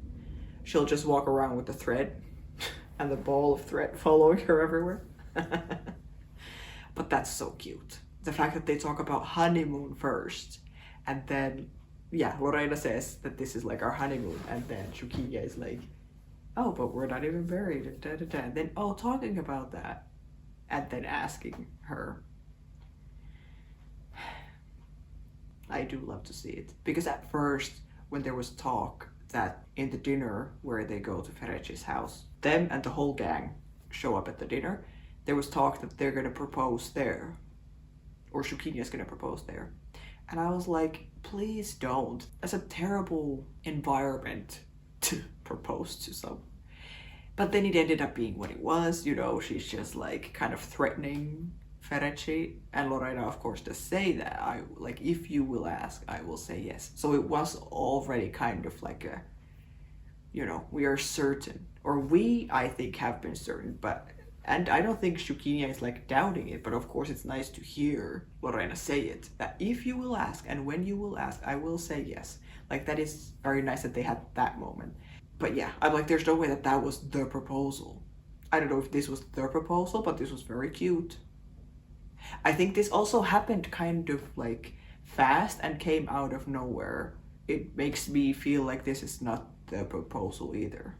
She'll just walk around with the thread and the ball of thread following her everywhere. But that's so cute. The fact that they talk about honeymoon first, and then, yeah, Lorena says that this is like our honeymoon, and then Juquinha is like, oh, but we're not even married, and then, oh, talking about that, and then asking her. I do love to see it, because at first, when there was talk that in the dinner where they go to Ferrecci's house, them and the whole gang show up at the dinner, there was talk that they're gonna propose there, or Juquinha's gonna propose there. And I was like, please don't. That's a terrible environment to propose to someone. But then it ended up being what it was, you know, she's just like kind of threatening Ferrecci, and Lorena of course does say that, like, if you will ask, I will say yes. So it was already kind of like a, you know, we are certain, or we, I think, have been certain, but, and I don't think Juquinha is like doubting it, but of course it's nice to hear Lorena say it, that if you will ask and when you will ask, I will say yes. Like, that is very nice that they had that moment. But yeah, I'm like, there's no way that that was the proposal. I don't know if this was the proposal, but this was very cute. I think this also happened kind of like fast and came out of nowhere. It makes me feel like this is not the proposal either.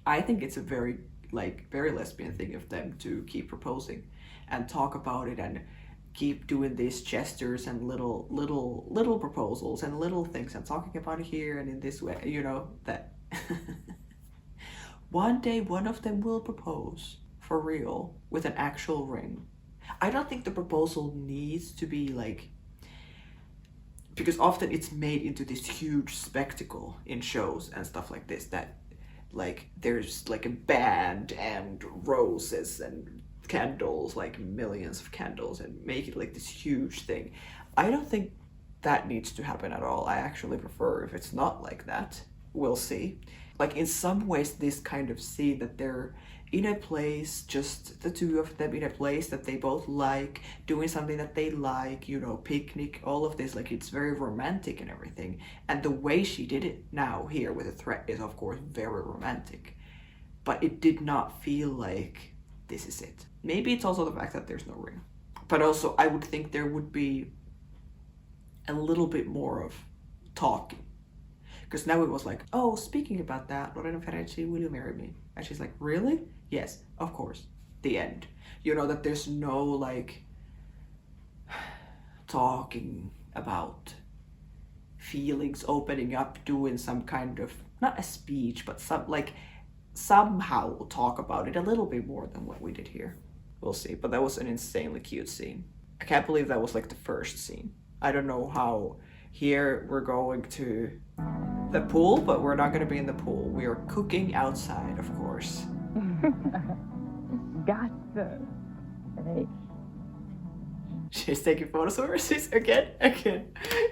I think it's a very lesbian thing of them to keep proposing and talk about it and keep doing these gestures and little proposals and little things and talking about it here and in this way, you know, that one day one of them will propose for real with an actual ring. I don't think the proposal needs to be like, because often it's made into this huge spectacle in shows and stuff like this, that like there's like a band and roses and candles, like millions of candles, and make it like this huge thing. I don't think that needs to happen at all. I actually prefer if it's not like that. We'll see. Like, in some ways this kind of scene that they're in a place, just the two of them in a place that they both like, doing something that they like, you know, picnic, all of this, like, it's very romantic and everything. And the way she did it now here with a threat is of course very romantic, but it did not feel like this is it. Maybe it's also the fact that there's no ring, but also I would think there would be a little bit more of talking. Because now it was like, oh, speaking about that, Lorena Ferenci, will you marry me? And she's like, really? Yes, of course. The end. You know, that there's no like talking about feelings, opening up, doing some kind of, not a speech, but some like somehow we'll talk about it a little bit more than what we did here. We'll see. But that was an insanely cute scene. I can't believe that was like the first scene. I don't know how here we're going to the pool, but we're not going to be in the pool. We are cooking outside, of course. Gata. Peraí. She's taking photos of her. She's again.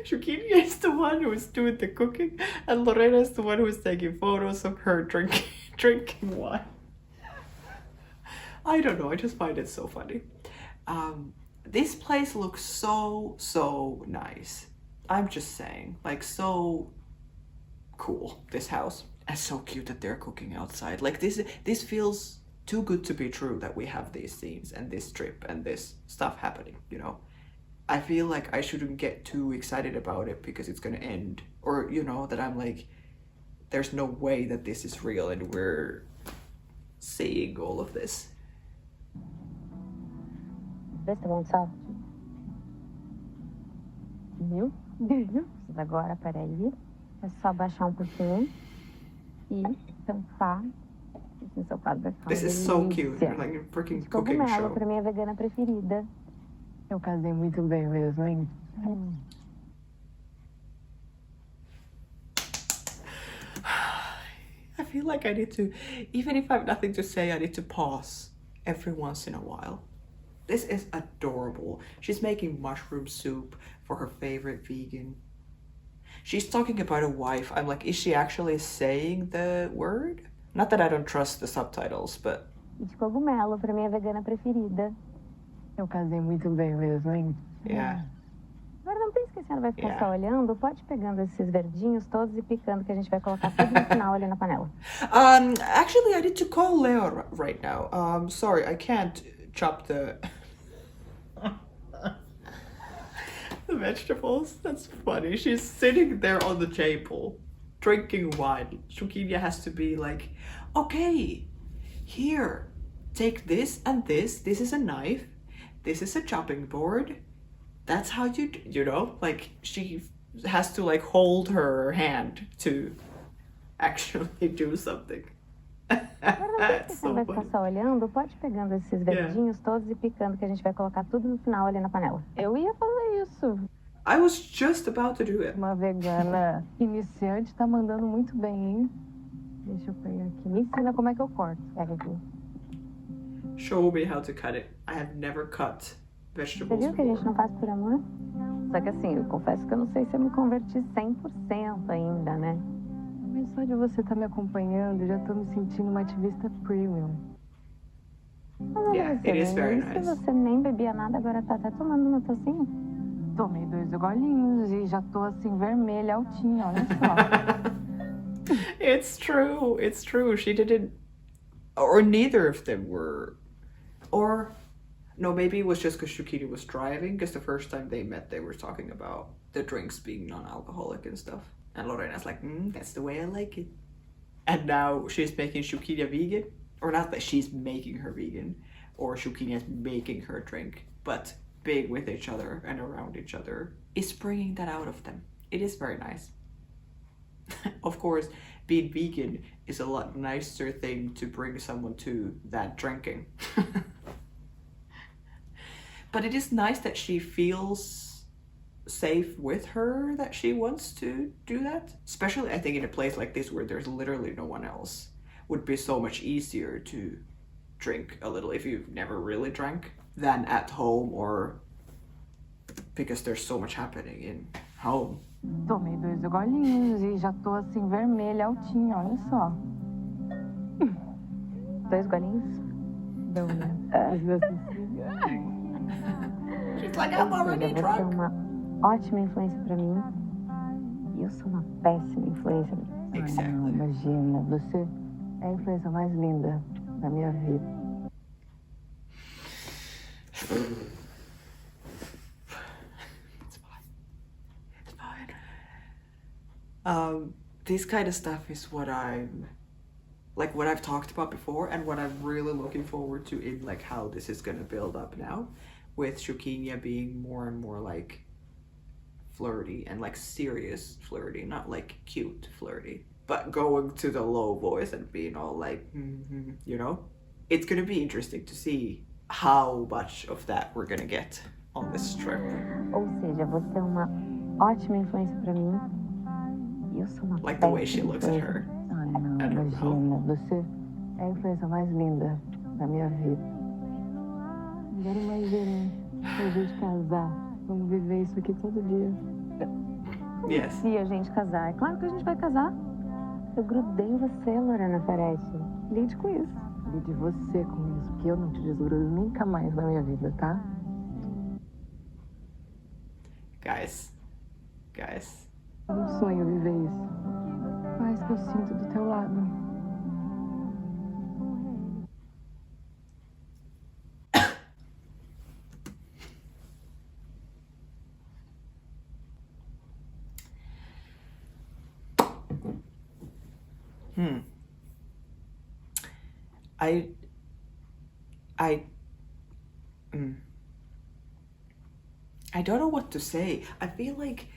Juquinha is the one who is doing the cooking, and Lorena is the one who is taking photos of her drinking wine. I don't know. I just find it so funny. This place looks so nice. I'm just saying, like so cool. This house, and so cute that they're cooking outside. Like this feels too good to be true that we have these scenes and this trip and this stuff happening, you know? I feel like I shouldn't get too excited about it because it's gonna end. Or, you know, that I'm like, there's no way that this is real and we're seeing all of this. Presta bom salto. Viu? Agora, peraí. É só baixar pouquinho e tampar. This is so cute. You're like a freaking cooking show. Pra minha vegana preferida. Eu casei muito bem mesmo, hein? I feel like I need to, even if I have nothing to say, I need to pause every once in a while. This is adorable. She's making mushroom soup for her favorite vegan. She's talking about a wife. I'm like, is she actually saying the word? Not that I don't trust the subtitles, but... De cogumelo, pra minha vegana preferida. Eu casei muito bem mesmo, hein? Yeah. Agora não pense que a senhora vai ficar só olhando. Pode ir pegando esses verdinhos todos e picando, que a gente vai colocar tudo no final ali na panela. Actually, I need to call Leo right now. Sorry, I can't chop the... the vegetables. That's funny. She's sitting there on the table, drinking wine. Juquinha has to be like, okay, here, take this and this. This is a knife. This is a chopping board. That's how you know, like she has to like hold her hand to actually do something. That's so vai ficar só olhando, pode ir pegando esses verdinhos todos e picando, que a gente vai colocar tudo no final ali na panela. Eu ia fazer isso. I was just about to do it. Uma vegana iniciante tá mandando muito bem, hein? Deixa eu pegar aqui. Me ensina como é que eu corto. Pega aqui. Show me how to cut it. I have never cut vegetables Você viu que a gente before. não faz por amor? Só que assim, eu confesso que eu não sei se eu me converti 100% ainda, né? Mas só de você estar me acompanhando, já tô me sentindo uma ativista premium. Mas Yeah, it is very se nice. você nem bebia nada, agora tá até tomando no tocinho? Tomei 2 golinhos e já tô assim, vermelha, altinha, olha só. It's true. It's true. She didn't, or neither of them were, or no, maybe it was just because Juquinha was driving. Because the first time they met, they were talking about the drinks being non-alcoholic and stuff. And Lorena's like, that's the way I like it. And now she's making Juquinha vegan, or not that she's making her vegan, or Juquinha's making her drink, but being with each other and around each other is bringing that out of them. It is very nice. Of course, being vegan is a lot nicer thing to bring someone to than drinking. But it is nice that she feels safe with her, that she wants to do that. Especially, I think, in a place like this where there's literally no one else. Would be so much easier to drink a little if you've never really drank than at home, or because there's so much happening in home. Tomei 2 golinhos e já tô assim, vermelha, altinha, olha só. 2 golinhos? Não, né? As minhas filhas. She's like, I'm already Você é drunk. uma ótima influência pra mim. E eu sou uma péssima influência. Exactly. Imagina, você é a influência mais linda da minha vida. It's fine. This kind of stuff is what I'm like what I've talked about before and what I'm really looking forward to in like how this is gonna build up now, with Juquinha being more and more like flirty and like serious flirty, not like cute flirty, but going to the low voice and being all like, you know? It's gonna be interesting to see how much of that we're gonna get on this trip. Ou seja, você é uma ótima influência pra mim. E eu sou uma Like the way she looks at her. Ai, não, I don't know. imagina. Você é a influência mais linda da minha vida. Agora imagina a gente casar. Vamos viver isso aqui todo dia. Yes. Se a gente casar, é claro que a gente vai casar. Eu grudei em você, Lorena Ferretti. Lide com isso. Lide você com isso, que eu não te desgrudo nunca mais na minha vida, tá? Guys. É um sonho viver isso. Faz que eu sinto do teu lado. I don't know what to say. I feel like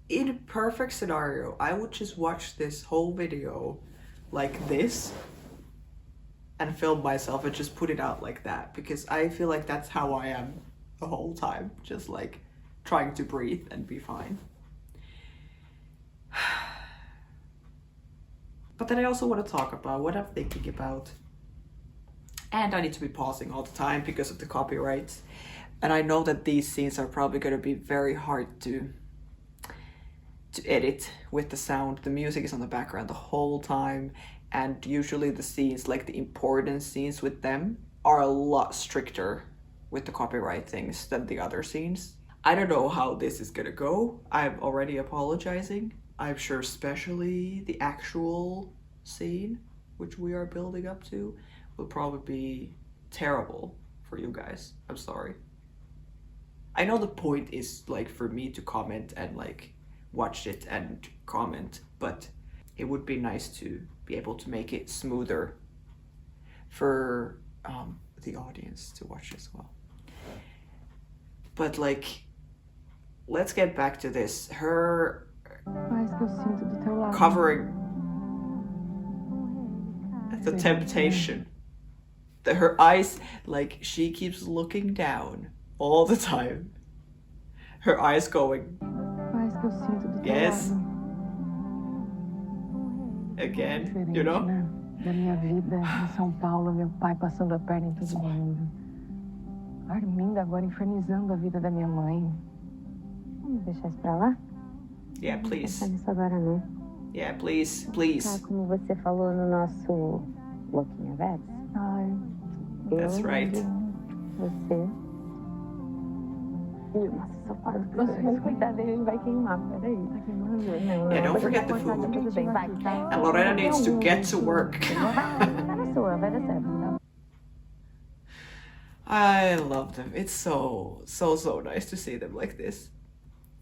in a perfect scenario, I would just watch this whole video like this and film myself and just put it out like that, because I feel like that's how I am the whole time, just like trying to breathe and be fine. But then I also want to talk about what I'm thinking about. And I need to be pausing all the time because of the copyrights. And I know that these scenes are probably going to be very hard to edit with the sound. The music is on the background the whole time. And usually the scenes, like the important scenes with them, are a lot stricter with the copyright things than the other scenes. I don't know how this is going to go. I'm already apologizing. I'm sure especially the actual scene, which we are building up to, will probably be terrible for you guys. I'm sorry. I know the point is like for me to comment and like watch it and comment, but it would be nice to be able to make it smoother for the audience to watch as well. But like, let's get back to this. Her Faz que eu sinto do teu lado. covering the temptation. Her eyes, like, she keeps looking down all the time. Her eyes going, Faz que eu sinto do teu Yes. lado. again, Diferente, you know? né? Da minha vida em São Paulo, meu pai passando a perna em todo mundo. Arminda agora infernizando a vida da minha mãe. Vamos deixar isso pra lá? Yeah, Não please. pensar nisso agora, não. Yeah, please, Tá please. como você falou no nosso Loquinha Vets. Ai, That's right. Você. Nossa, só para do Mas cuidado, ele vai queimar. Peraí. Tá queimando? Não, Yeah, don't você forget tá the cortado, food. Tudo bem, vai. And Lorena needs to get to work. Tá na sua, vai dar certo. Tá? I love them. It's so nice to see them like this.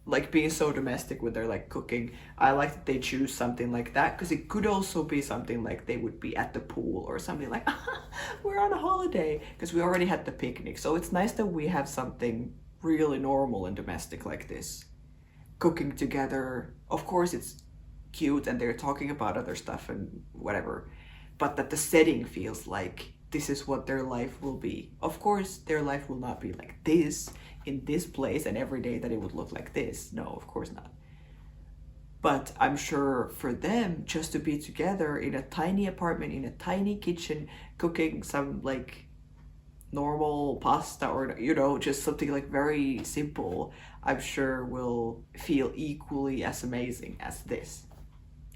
Like being so domestic with their like cooking. I like that they choose something like that, because it could also be something like they would be at the pool or something like, we're on a holiday, because we already had the picnic. So it's nice that we have something really normal and domestic like this. Cooking together. Of course it's cute and they're talking about other stuff and whatever, but that the setting feels like this is what their life will be. Of course, their life will not be like this, in this place, and every day that it would look like this. No, of course not. But I'm sure for them, just to be together in a tiny apartment, in a tiny kitchen, cooking some like normal pasta or, you know, just something like very simple, I'm sure will feel equally as amazing as this.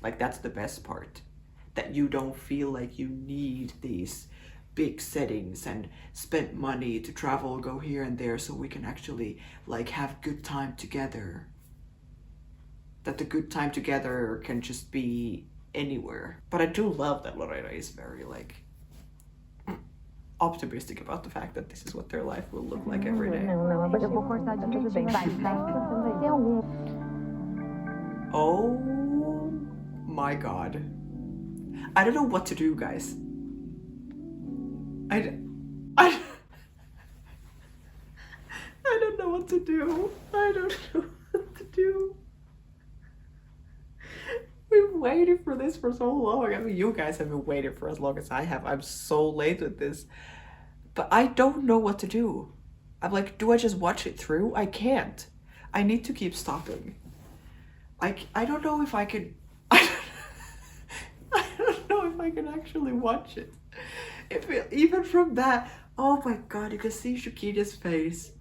Like, that's the best part. That you don't feel like you need these big settings and spend money to travel, go here and there, so we can actually like have good time together. That the good time together can just be anywhere. But I do love that Lorena is very like optimistic about the fact that this is what their life will look like every day. Não, eu vou cortar de tudo bem. Vai. Tem algum... Oh my god. I don't know what to do, guys. I don't know what to do. I don't know what to do. We've waited for this for so long. I mean, you guys have been waiting for as long as I have. I'm so late with this. But I don't know what to do. I'm like, do I just watch it through? I can't. I need to keep stopping. I don't know if I can... I don't know if I can actually watch it. Even from that... Oh my god, you can see Juquinha's face.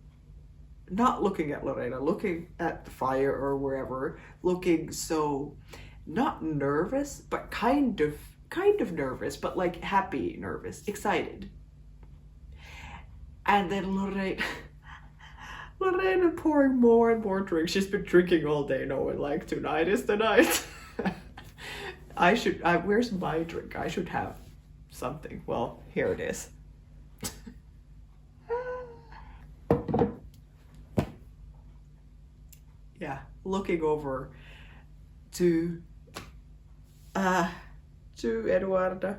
Not looking at Lorena, looking at the fire or wherever. Looking so... Not nervous, but kind of nervous, but like happy nervous, excited. And then Lorena pouring more and more drinks. She's been drinking all day, knowing like tonight is the night. Where's my drink? I should have something. Well, here it is. Yeah, looking over to Eduarda.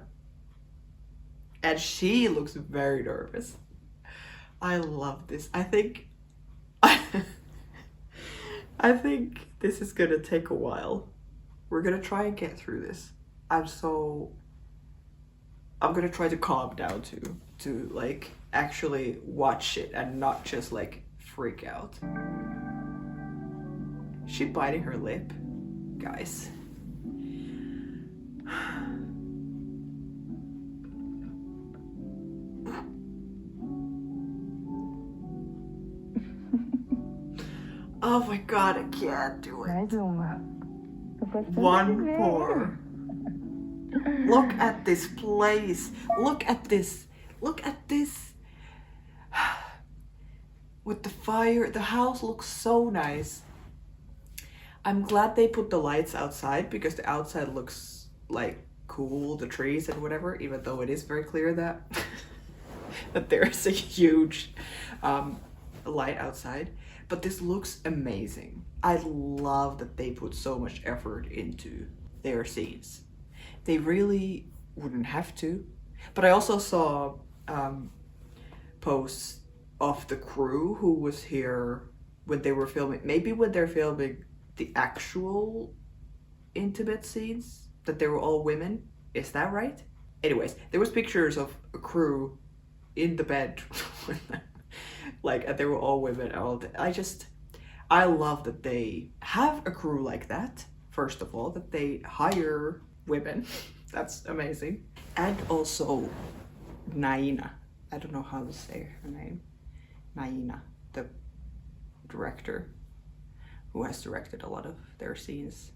And she looks very nervous. I love this. I think this is gonna take a while. We're gonna try and get through this. I'm gonna try to calm down to like actually watch it and not just like freak out. Is she biting her lip? Guys. Oh my god, I can't do it. Mais uma. One more. Look at this place. Look at this. Look at this. With the fire, the house looks so nice. I'm glad they put the lights outside because the outside looks like cool, the trees and whatever, even though it is very clear that that there's a huge light outside. But this looks amazing. I love that they put so much effort into their scenes. They really wouldn't have to. But I also saw posts of the crew who was here when they were filming, maybe when they're filming the actual intimate scenes, that they were all women. Is that right? Anyways, there was pictures of a crew in the bed like, and they were all women. I love that they have a crew like that. First of all, that they hire women. That's amazing. And also Naina. I don't know how to say her name. Naina, the director who has directed a lot of their scenes.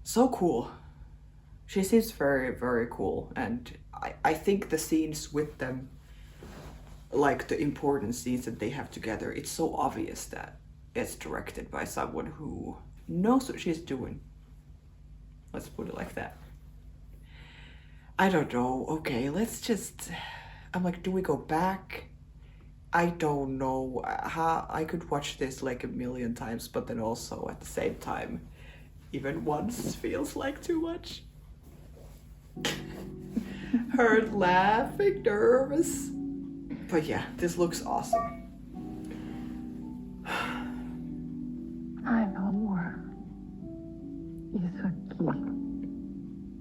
So cool. She seems very, very cool. And I think the scenes with them, like the important scenes that they have together, it's so obvious that it's directed by someone who knows what she's doing. Let's put it like that. I don't know. Okay, let's just... I'm like, do we go back? I don't know. How I could watch this like a million times, but then also at the same time, even once feels like too much. Her laughing, nervous. But yeah, this looks awesome. Ai, meu amor. Isso aqui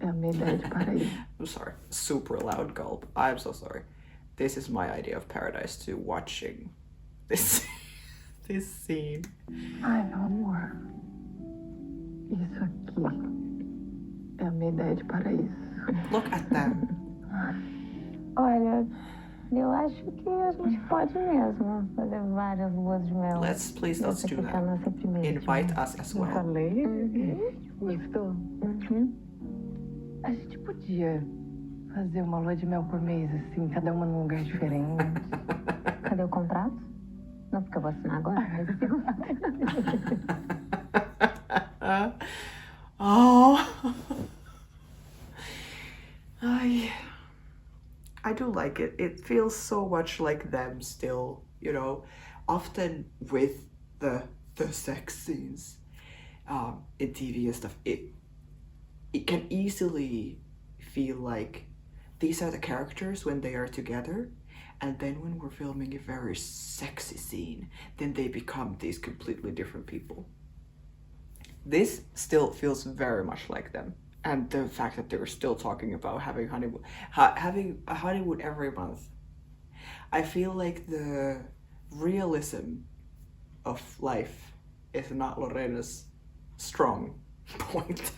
é a minha ideia de paraíso. I'm sorry. Super loud gulp. I'm so sorry. This is my idea of paradise too, watching this this scene. Ai, meu amor. Isso aqui é a minha ideia de paraíso. Look at them. Olha, eu acho que a gente pode mesmo fazer várias luas de mel. Let's Essa do aqui tá a that. nossa primeira. Invite us as Eu well. falei? Gostou? A gente podia fazer uma lua de mel por mês, assim, cada uma num lugar diferente. Cadê o contrato? Não, porque eu vou assinar agora. Oh. Ai. I do like it. It feels so much like them still, you know, often with the sex scenes in TV and stuff. It can easily feel like these are the characters when they are together, and then when we're filming a very sexy scene, then they become these completely different people. This still feels very much like them. And the fact that they're still talking about having a honeymoon every month. I feel like the realism of life is not Lorena's strong point.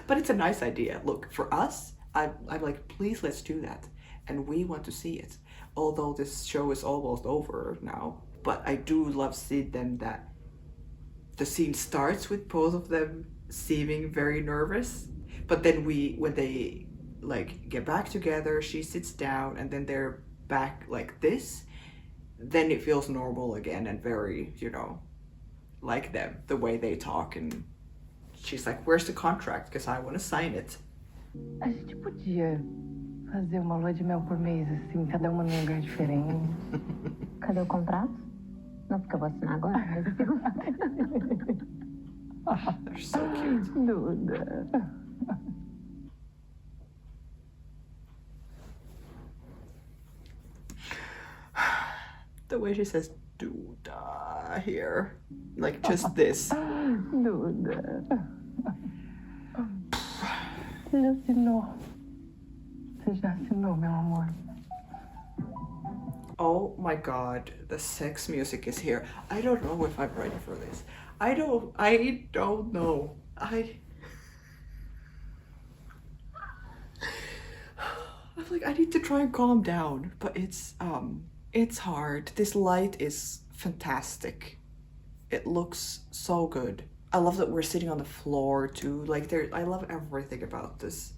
But it's a nice idea. Look, for us, I'm like, please let's do that. And we want to see it. Although this show is almost over now. But I do love seeing them that the scene starts with both of them seeming very nervous, but then when they like get back together, she sits down and then they're back like this, then it feels normal again and very, you know, like them, the way they talk. And she's like, where's the contract? Because I want to sign it. A gente podia fazer uma lua de mel por mês, assim, cada uma num lugar diferente. Cadê o contrato? Não, porque eu vou assinar agora, mas eu fico... They're so cute. Duda. The way she says Duda here, like just this. Duda. Você já assinou. Você já assinou, meu amor. Oh my god, the sex music is here. I don't know if I'm ready for this. I don't know. I'm like, I need to try and calm down, but it's hard. This light is fantastic. It looks so good. I love that we're sitting on the floor too. Like I love everything about this.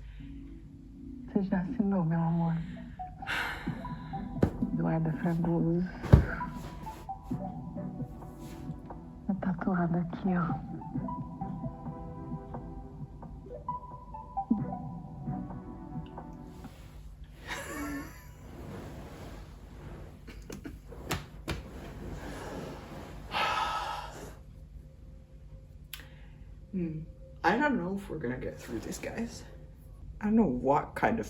Você já assinou, meu amor. Eduarda Fragoso. Tá tatuado aqui, ó. I don't know if we're gonna get through this, guys. I don't know what kind of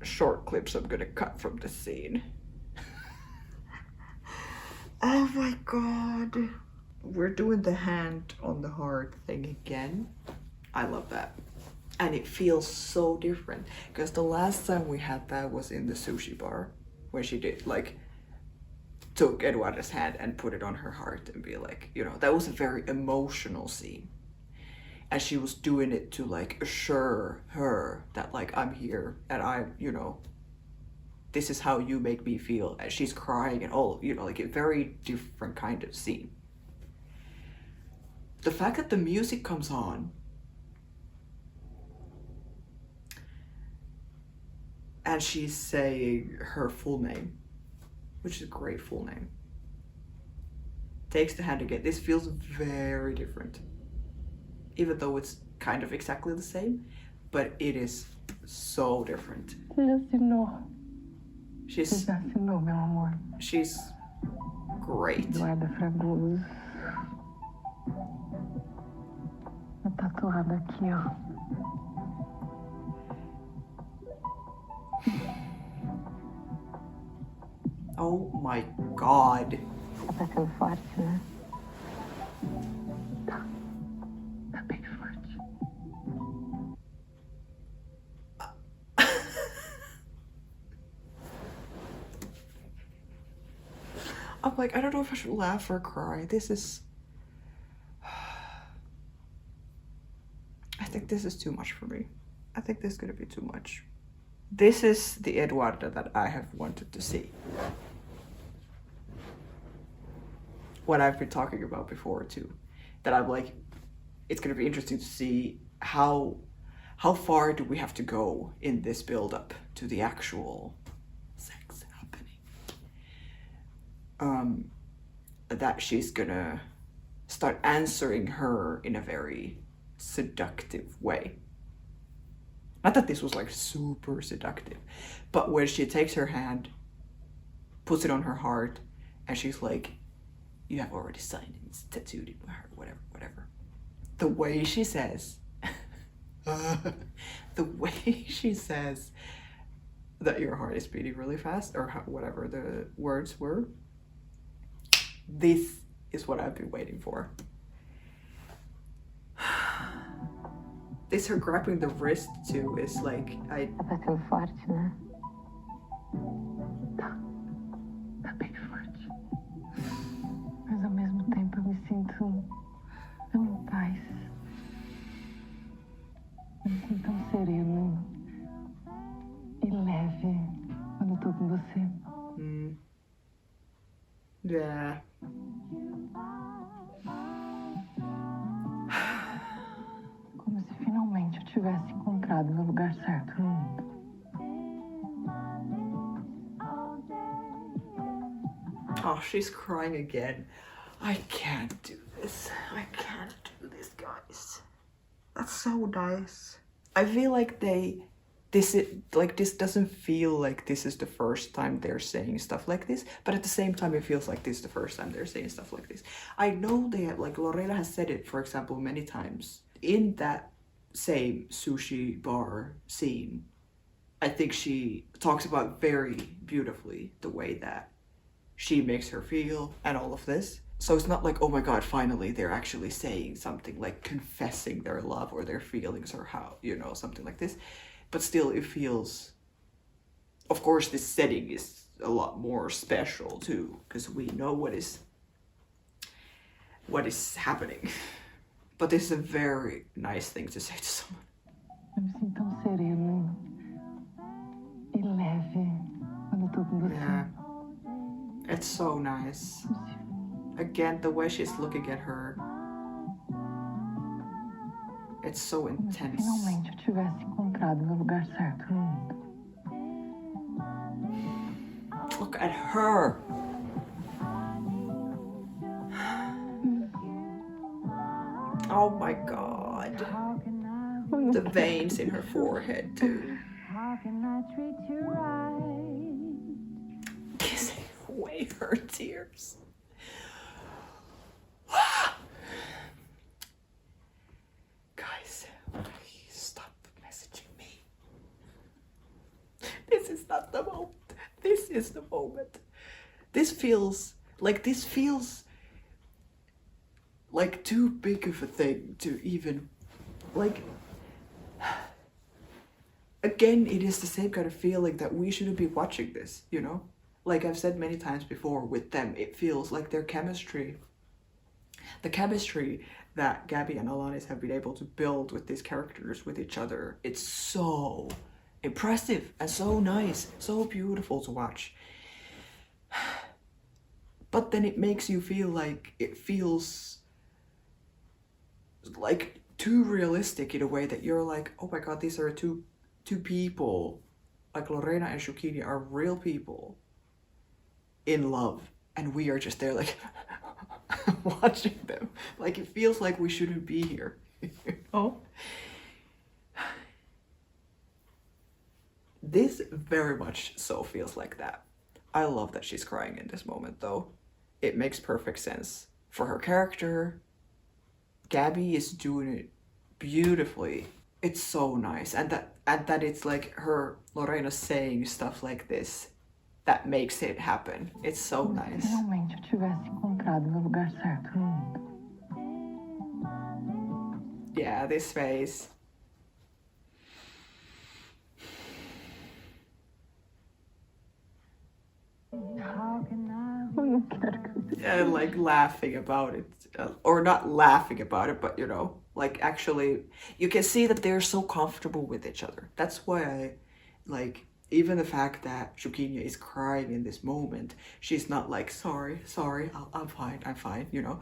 short clips I'm gonna cut from this scene. Oh my god. We're doing the hand on the heart thing again. I love that. And it feels so different. Because the last time we had that was in the sushi bar. Where she did, like, took Eduarda's hand and put it on her heart and be like, you know, that was a very emotional scene. And she was doing it to, like, assure her that, like, I'm here and I'm, you know, this is how you make me feel. And she's crying and all, you know, like a very different kind of scene. The fact that the music comes on and she's saying her full name, which is a great full name, takes the hand again. This feels very different. Even though it's kind of exactly the same, but it is so different. She's great. Eduarda Fragoso. Tá tatuado aqui, ó. Oh my god. Tá sendo forte, né? Tá bem forte. I'm like, I don't know if I should laugh or cry. This is... I think this is too much for me. I think this is gonna be too much. This is the Eduarda that I have wanted to see. What I've been talking about before too. That I'm like, it's gonna be interesting to see how far do we have to go in this build-up to the actual sex happening. That she's gonna start answering her in a very seductive way. Not that this was like super seductive, but when she takes her hand, puts it on her heart, and she's like, you have already signed it, it's tattooed in my heart, whatever. The way she says, the way she says that your heart is beating really fast, or whatever the words were, this is what I've been waiting for. This her grabbing the wrist too is like, Tá batendo forte, né? Tá bem forte. Mas ao mesmo tempo eu me sinto tão em paz. Eu me sinto tão sereno e leve quando eu tô com você. Yeah. Como se finalmente eu tivesse encontrado meu lugar certo no mundo. Oh, she's crying again. I can't do this. I can't do this, guys. That's so nice. I feel like this doesn't feel like this is the first time they're saying stuff like this, but at the same time it feels like this is the first time they're saying stuff like this. I know they have, like Lorena has said it, for example, many times in that same sushi bar scene. I think she talks about very beautifully the way that she makes her feel and all of this. So it's not like, oh my god, finally they're actually saying something, like confessing their love or their feelings or how, you know, something like this. But still it feels, of course this setting is a lot more special too, because we know what is happening. But this is a very nice thing to say to someone. Eu me sinto tão sereno e leve quando eu tô com você. Yeah. It's so nice. Again, the way she's looking at her. It's so Como se intense. finalmente eu tivesse encontrado meu lugar certo no mundo. Look at her. Oh my god. The veins in her forehead too. Kissing away her tears. Guys, please stop messaging me. This is not the moment. This is the moment. This feels like too big of a thing to even, like, again, it is the same kind of feeling that we shouldn't be watching this, you know? Like I've said many times before, with them, it feels like their chemistry, the chemistry that Gabby and Alanis have been able to build with these characters, with each other, it's so impressive and so nice, so beautiful to watch. But then it makes you feel like it feels like too realistic in a way that you're like, oh my god, these are two people, like Lorena and Juquinha are real people in love, and we are just there like watching them. Like it feels like we shouldn't be here, you know? This very much so feels like that. I love that she's crying in this moment though. It makes perfect sense for her character. Gabby is doing it beautifully. It's so nice, and that it's like her, Lorena, saying stuff like this that makes it happen. It's so nice. Finalmente eu tivesse encontrado meu lugar certo no mundo. Yeah, this face. And like laughing about it, or not laughing about it, but you know, like actually you can see that they're so comfortable with each other. That's why I like, even the fact that Juquinha is crying in this moment, she's not like, sorry, I'm fine, you know.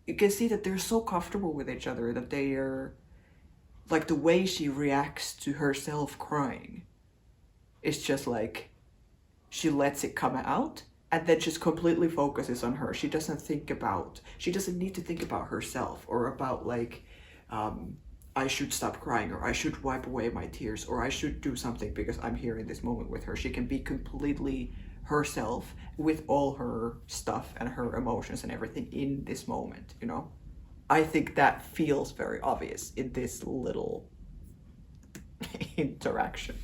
You can see that they're so comfortable with each other that they are, like the way she reacts to herself crying, it's just like, she lets it come out and then just completely focuses on her. She doesn't need to think about herself or about like I should stop crying, or I should wipe away my tears, or I should do something because I'm here in this moment with her. She can be completely herself with all her stuff and her emotions and everything in this moment, you know? I think that feels very obvious in this little interaction.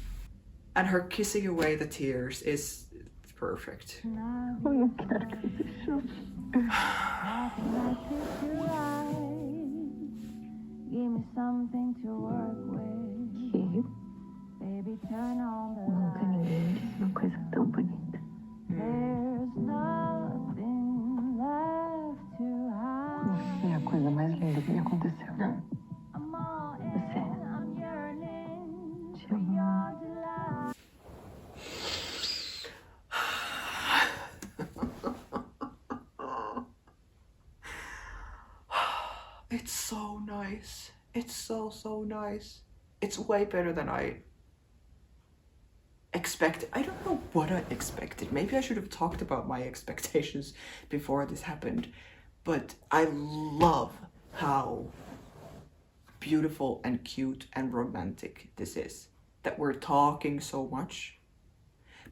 And her kissing away the tears is perfect. Eu não quero que você chore. Give me something to work with. Que Baby, turn on the nunca ninguém disse uma coisa tão bonita. There's nothing left to hide. Você é a coisa mais linda que me aconteceu. I'm all in, Você I'm yearning te for amo. your delight. It's so nice. It's so nice. It's way better than I expected. I don't know what I expected. Maybe I should have talked about my expectations before this happened. But I love how beautiful and cute and romantic this is. That we're talking so much.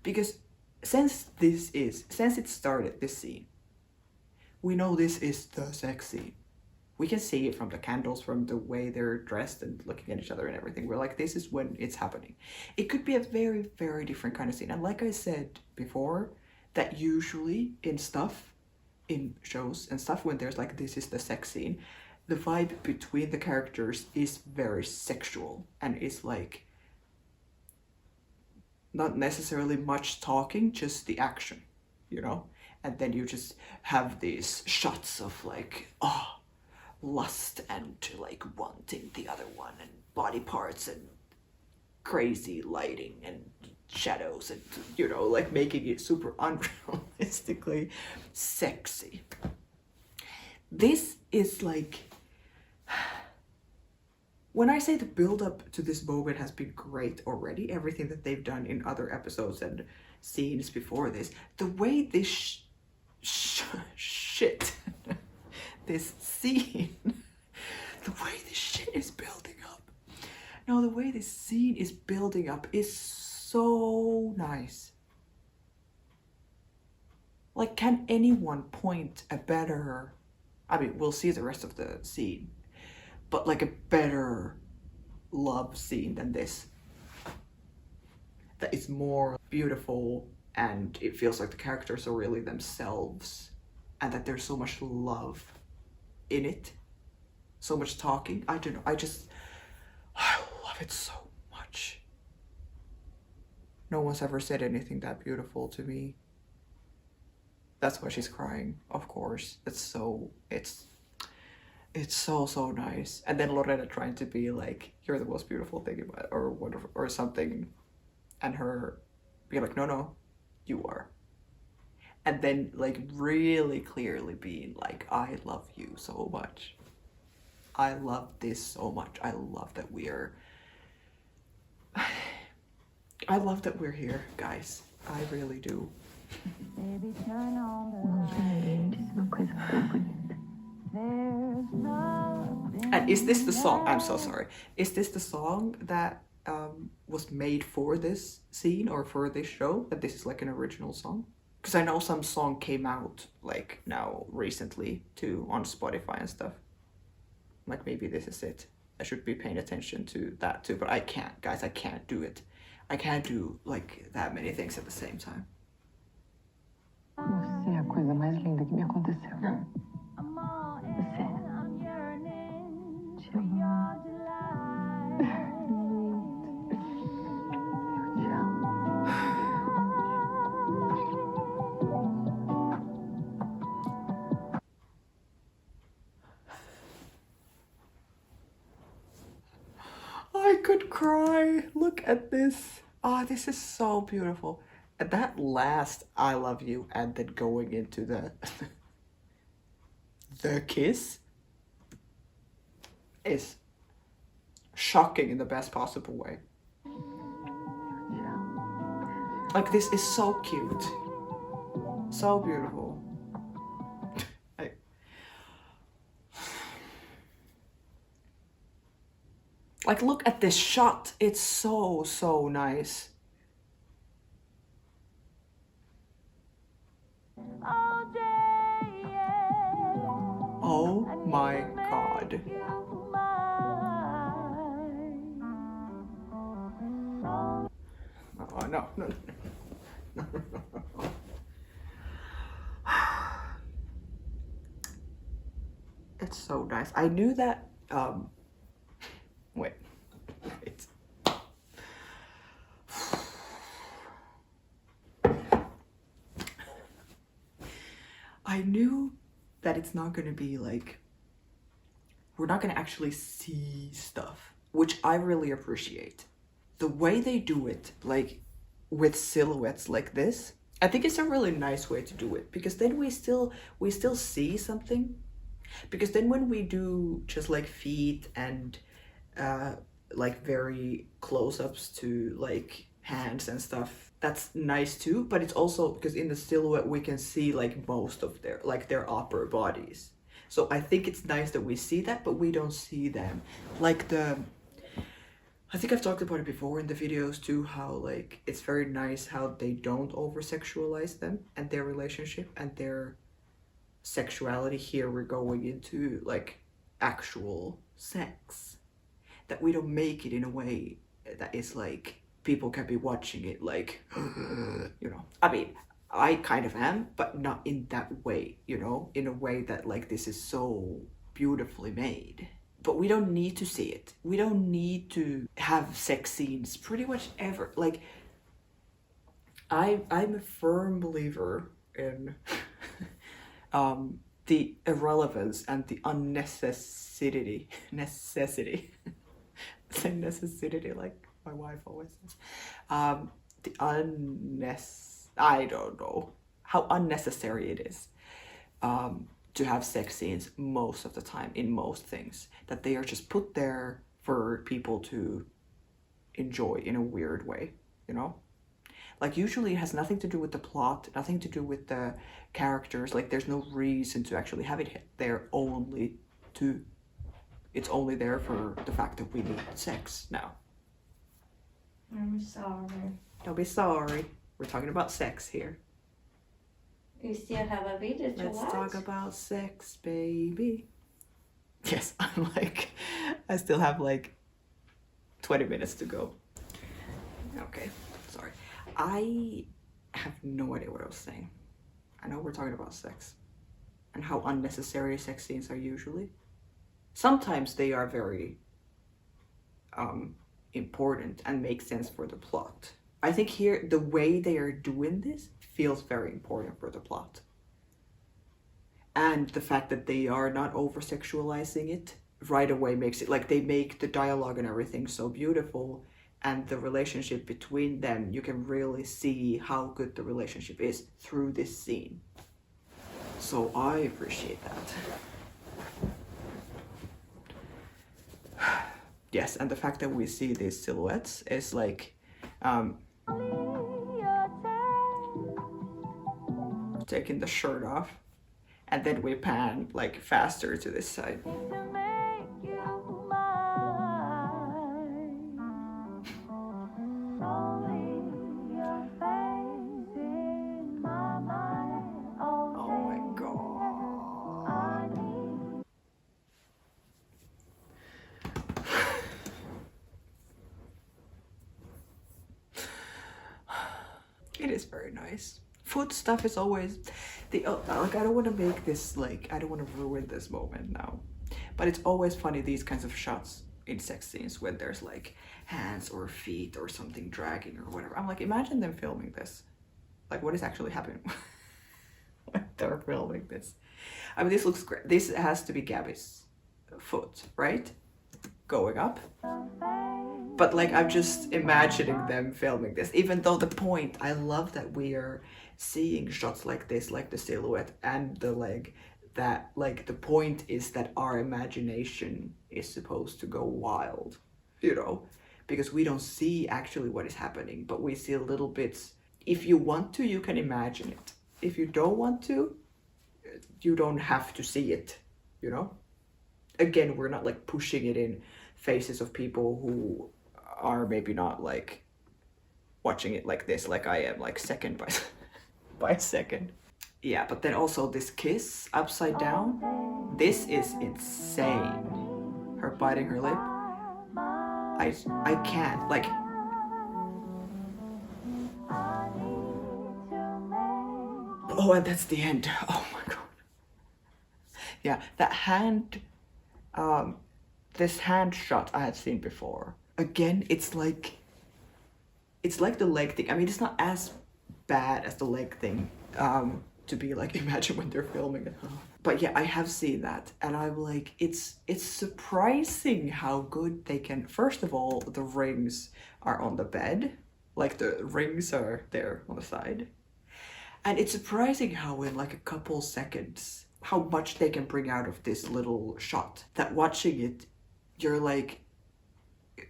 Because since it started, this scene, we know this is the sex scene. We can see it from the candles, from the way they're dressed and looking at each other and everything. We're like, this is when it's happening. It could be a very, very different kind of scene. And like I said before, that usually in shows and stuff, when there's like, this is the sex scene, the vibe between the characters is very sexual and is like, not necessarily much talking, just the action, you know? And then you just have these shots of like, oh, lust and like wanting the other one and body parts and crazy lighting and shadows and, you know, like making it super unrealistically sexy. This is like, when I say the build up to this moment has been great already, everything that they've done in other episodes and scenes before this, the way this shit this scene, the way this shit is building up. No, the way this scene is building up is so nice. Like, can anyone point a better, I mean, we'll see the rest of the scene, but like a better love scene than this? That is more beautiful and it feels like the characters are really themselves and that there's so much love in it, so much talking. I don't know, I love it so much. No one's ever said anything that beautiful to me. That's why she's crying, of course. It's so nice. And then Lorena trying to be like, you're the most beautiful thing about, or whatever, or something, and her be like, no, you are. And then like really clearly being like, I love you so much. I love this so much. I love that we're here, guys. I really do. Baby, turn on the Nunca ninguém disse uma coisa tão bonita. There's nothing. And is this the song? I'm so sorry. Is this the song that was made for this scene or for this show? That this is like an original song? Because I know some song came out like now recently too on Spotify and stuff. Like maybe this is it. I should be paying attention to that too, but I can't, guys. I can't do it. I can't do like that many things at the same time. Você é a coisa mais linda que me aconteceu. I'm all in, Você I'm yearning te for amo. your delight. Eu te amo. I could cry. Look at this. Oh, this is so beautiful. And that last I love you and then going into the the kiss is shocking in the best possible way. Like, this is so cute. So beautiful. Like, look at this shot. It's so nice. Oh my god. Oh, no. It's so nice. I knew that, wait. I knew that it's not gonna be like, we're not gonna actually see stuff, which I really appreciate. The way they do it, like with silhouettes like this, I think it's a really nice way to do it, because then we still see something. Because then when we do just like feet and like very close-ups to like hands and stuff, that's nice too, but it's also because in the silhouette we can see like most of their upper bodies. So I think it's nice that we see that, but we don't see them. Like I think I've talked about it before in the videos too, how like it's very nice how they don't over-sexualize them and their relationship and their sexuality. Here we're going into like actual sex, that we don't make it in a way that is like people can be watching it like you know, I mean, I kind of am, but not in that way, you know, in a way that like this is so beautifully made. But we don't need to see it. We don't need to have sex scenes pretty much ever. Like I'm a firm believer in the irrelevance and the necessity say necessity like my wife always says. I don't know how unnecessary it is to have sex scenes most of the time in most things, that they are just put there for people to enjoy in a weird way, you know? Like usually it has nothing to do with the plot, nothing to do with the characters. Like there's no reason to actually have it there, it's only there for the fact that we need sex now. I'm sorry. Don't be sorry. We're talking about sex here. You still have a video to watch? Let's talk about sex, baby. Yes, I'm like, I still have like 20 minutes to go. Okay, sorry. I have no idea what I was saying. I know we're talking about sex and how unnecessary sex scenes are usually. Sometimes they are very important and make sense for the plot. I think here, the way they are doing this feels very important for the plot. And the fact that they are not over-sexualizing it right away makes it, like they make the dialogue and everything so beautiful, and the relationship between them, you can really see how good the relationship is through this scene. So I appreciate that. Yes, and the fact that we see these silhouettes is like taking the shirt off, and then we pan like faster to this side. It is very nice. Food stuff is always like I don't want to make this like, I don't want to ruin this moment now, but it's always funny, these kinds of shots in sex scenes when there's like hands or feet or something dragging or whatever. I'm like, imagine them filming this. Like, what is actually happening when they're filming this? I mean, this looks great. This has to be Gabby's foot, right? Going up. But like, I'm just imagining them filming this, even though the point, I love that we are seeing shots like this, like the silhouette and the leg, that like the point is that our imagination is supposed to go wild, you know, because we don't see actually what is happening, but we see little bits. If you want to, you can imagine it. If you don't want to, you don't have to see it, you know? Again, we're not like pushing it in faces of people who are maybe not like watching it like this, like I am, like second by by second. Yeah, but then also this kiss upside down, this is insane. Her biting her lip. I can't, like, oh, and that's the end. Oh my god. Yeah, that hand, this hand shot I had seen before. Again, it's like the leg thing. I mean, it's not as bad as the leg thing, to be like, imagine when they're filming it. But yeah, I have seen that, and I'm like, it's surprising how good they can. First of all, the rings are on the bed, like the rings are there on the side. And it's surprising how in like a couple seconds, how much they can bring out of this little shot. That watching it, you're like,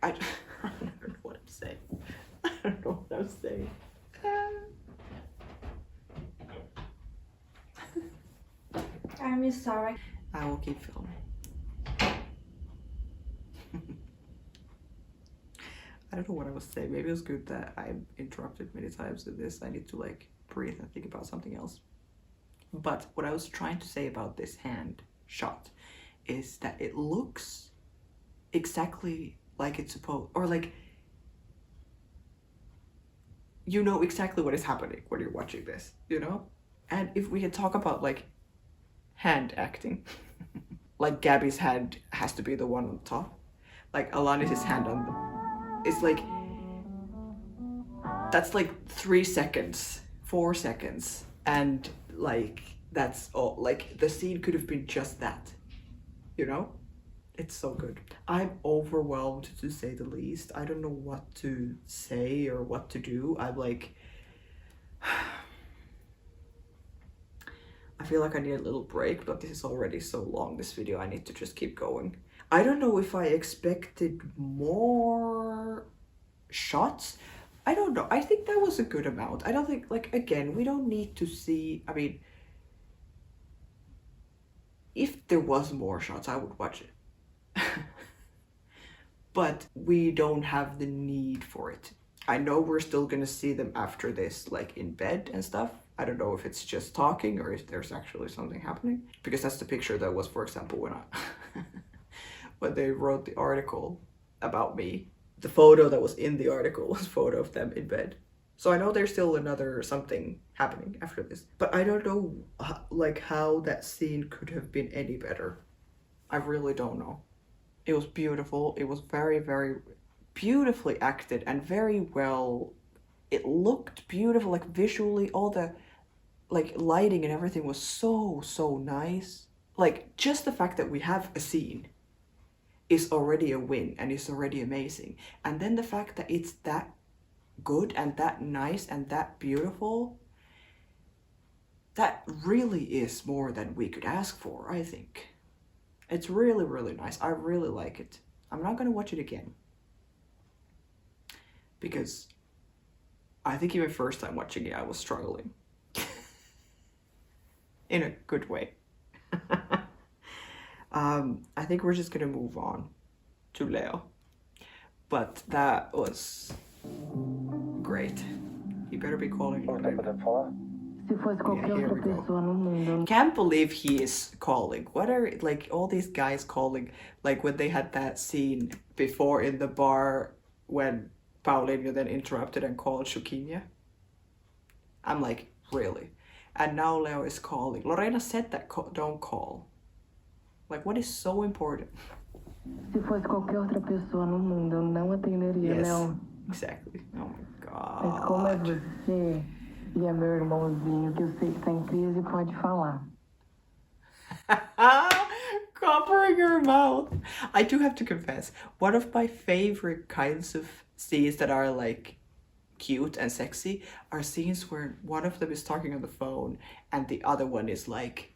I don't know what I'm saying. I don't know what I'm saying. I'm sorry. I will keep filming. I don't know what I was saying. Maybe it was good that I interrupted many times with this. I need to like breathe and think about something else. But what I was trying to say about this hand shot is that it looks exactly like it's supposed, or like, you know exactly what is happening when you're watching this, you know? And if we had talk about like hand acting, like Gabby's hand has to be the one on top, like Alanis' hand on the, it's like, that's like 3 seconds, 4 seconds, and like that's all. Like the scene could have been just that, you know? It's so good. I'm overwhelmed, to say the least. I don't know what to say or what to do. I'm like, I feel like I need a little break, but this is already so long, this video. I need to just keep going. I don't know if I expected more shots. I don't know. I think that was a good amount. I don't think, like, again, we don't need to see, I mean, if there was more shots, I would watch it. But we don't have the need for it. I know we're still gonna see them after this, like in bed and stuff. I don't know if it's just talking or if there's actually something happening, because that's the picture that was, for example, when when they wrote the article about me. The photo that was in the article was a photo of them in bed. So I know there's still another something happening after this, but I don't know like how that scene could have been any better. I really don't know. It was beautiful. It was very, very beautifully acted and very well. It looked beautiful, like visually, all the like lighting and everything was so nice. Like just the fact that we have a scene is already a win and it's already amazing. And then the fact that it's that good and that nice and that beautiful, that really is more than we could ask for, I think. It's really, really nice. I really like it. I'm not gonna watch it again, because I think even first time watching it, I was struggling. In a good way. I think we're just gonna move on to Leo. But that was great. He better be calling. Se fosse qualquer Yeah, here outra we go. pessoa no mundo. Can't believe he is calling. What are like all these guys calling? Like when they had that scene before in the bar when Paulinho then interrupted and called Juquinha. I'm like, really? And now Leo is calling. Lorena said that don't call. Like, what is so important? Se fosse qualquer outra pessoa no mundo, eu não atenderia, Yes, Léo. exactly. Oh my Mas como é god. você e é meu irmãozinho, que eu sei que tá em crise, pode falar. Covering her mouth. I do have to confess, one of my favorite kinds of scenes that are like cute and sexy are scenes where one of them is talking on the phone and the other one is like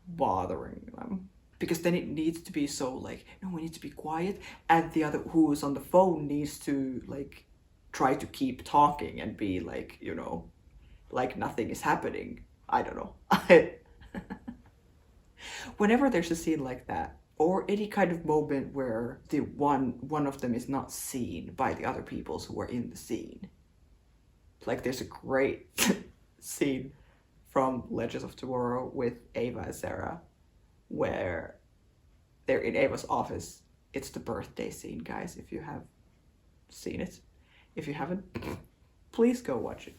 bothering them. Because then it needs to be so like, no, we need to be quiet, and the other who is on the phone needs to like try to keep talking and be like, you know, like nothing is happening. I don't know. Whenever there's a scene like that, or any kind of moment where the one of them is not seen by the other peoples who are in the scene. Like there's a great scene from Legends of Tomorrow with Ava and Sarah where they're in Ava's office. It's the birthday scene, guys, if you have seen it. If you haven't, please go watch it.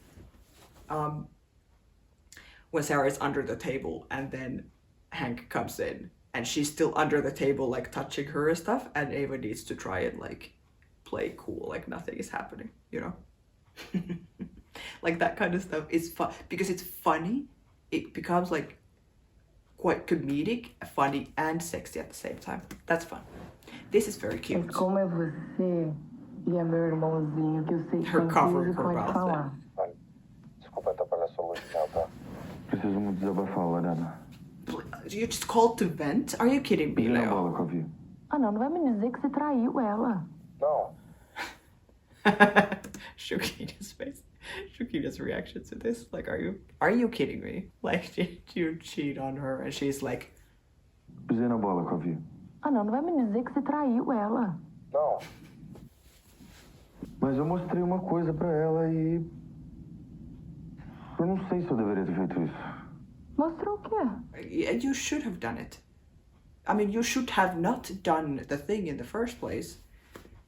When Sarah is under the table and then Hank comes in and she's still under the table like touching her and stuff, and Ava needs to try and like play cool like nothing is happening, you know? Like that kind of stuff is fun because it's funny. It becomes like quite comedic, funny and sexy at the same time. That's fun. This is very cute. Mas como é você e é meu irmãozinho que eu sei que Her tem cover, coisa e her pode mouth. falar. Desculpa atrapalhar sua luz de tá? Preciso muito desabafar, Lorena. You just called to vent? Are you kidding me, Pisei na bola Leo? com a Vi. Ah, não vai me dizer que você traiu ela. Não. Juquinha's face. Juquinha's reaction to this. Like, are you kidding me? Like, did you cheat on her? And she's like, Pisei na bola com a Vi. Ah, não vai me dizer que você traiu ela. Não. Mas eu mostrei uma coisa pra ela e... Eu não sei se eu deveria ter feito isso. Mostrou o quê? you should have done it. I mean, you should have not done the thing in the first place.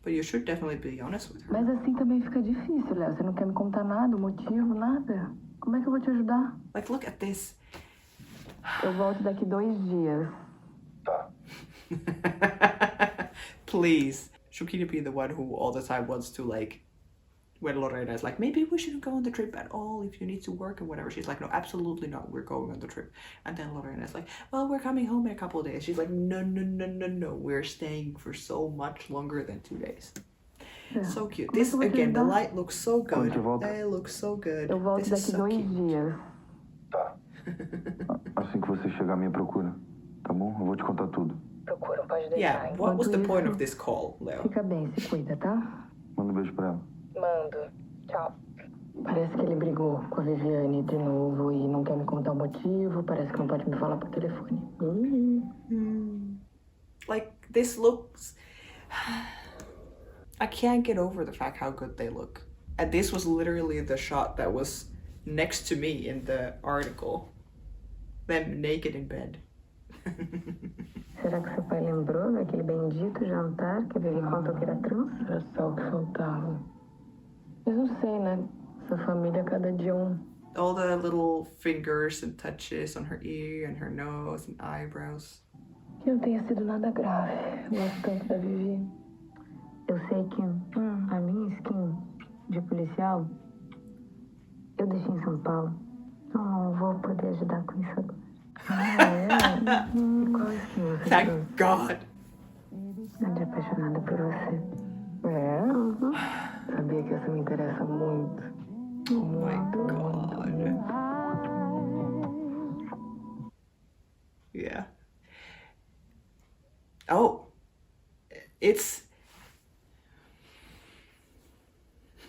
But you should definitely be honest with her. Mas assim também fica difícil, Léo. Você não quer me contar nada, o motivo, nada. Como é que eu vou te ajudar? Like, look at this. Eu volto daqui 2 dias. Tá. Please. Juquinha being the one who all the time wants to, like, when Lorena is like, maybe we shouldn't go on the trip at all if you need to work and whatever. She's like, no, absolutely not. We're going on the trip. And then Lorena is like, well, we're coming home in a couple of days. She's like, no. We're staying for so much longer than 2 days. É. So cute. Como é This, que eu vou te again, the ajudar? light looks so good. Quando você volta? They look so good. Eu volto This is daqui so 2 cute. dias. Tá. Assim que você chegar à minha procura, tá bom? Eu vou te contar tudo. Procura, pode deixar. Yeah, what was the Enquanto point isso, of this call, Leo? Fica bem, se cuida, tá? Manda um beijo pra ela. Mando. Tchau. Parece que ele brigou com a Viviane de novo e não quer me contar o motivo. Parece que não pode me falar por telefone. Like, this looks... I can't get over the fact how good they look. And this was literally the shot that was next to me in the article. Them naked in bed. Será que seu pai lembrou daquele bendito jantar que a Vivi contou que era trans? Era só o que faltava. Mas não sei, né? Essa família, cada dia All the little fingers and touches on her ear and her nose and eyebrows. Que não tenha sido nada grave. Eu gosto tanto da Vivi. Eu sei que a minha skin de policial eu deixei em São Paulo. Não vou poder ajudar com isso agora. Ah, é? E qual skin você Thank trouxe? God. Eu de apaixonada por você. É? Sabia que essa me interessa muito. Oh my God. Yeah. Oh, it's...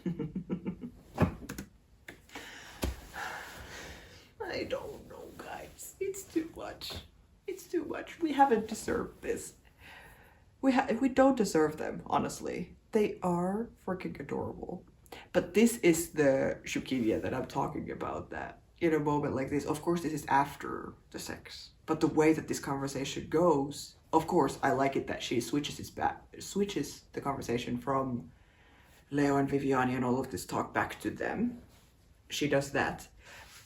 I don't know, guys. It's too much. It's too much. We haven't deserved this. We don't deserve them, honestly. They are freaking adorable. But this is the Juquinha that I'm talking about, that in a moment like this, of course this is after the sex, but the way that this conversation goes, of course I like it that she switches the conversation from Leo and Viviani and all of this talk back to them. She does that,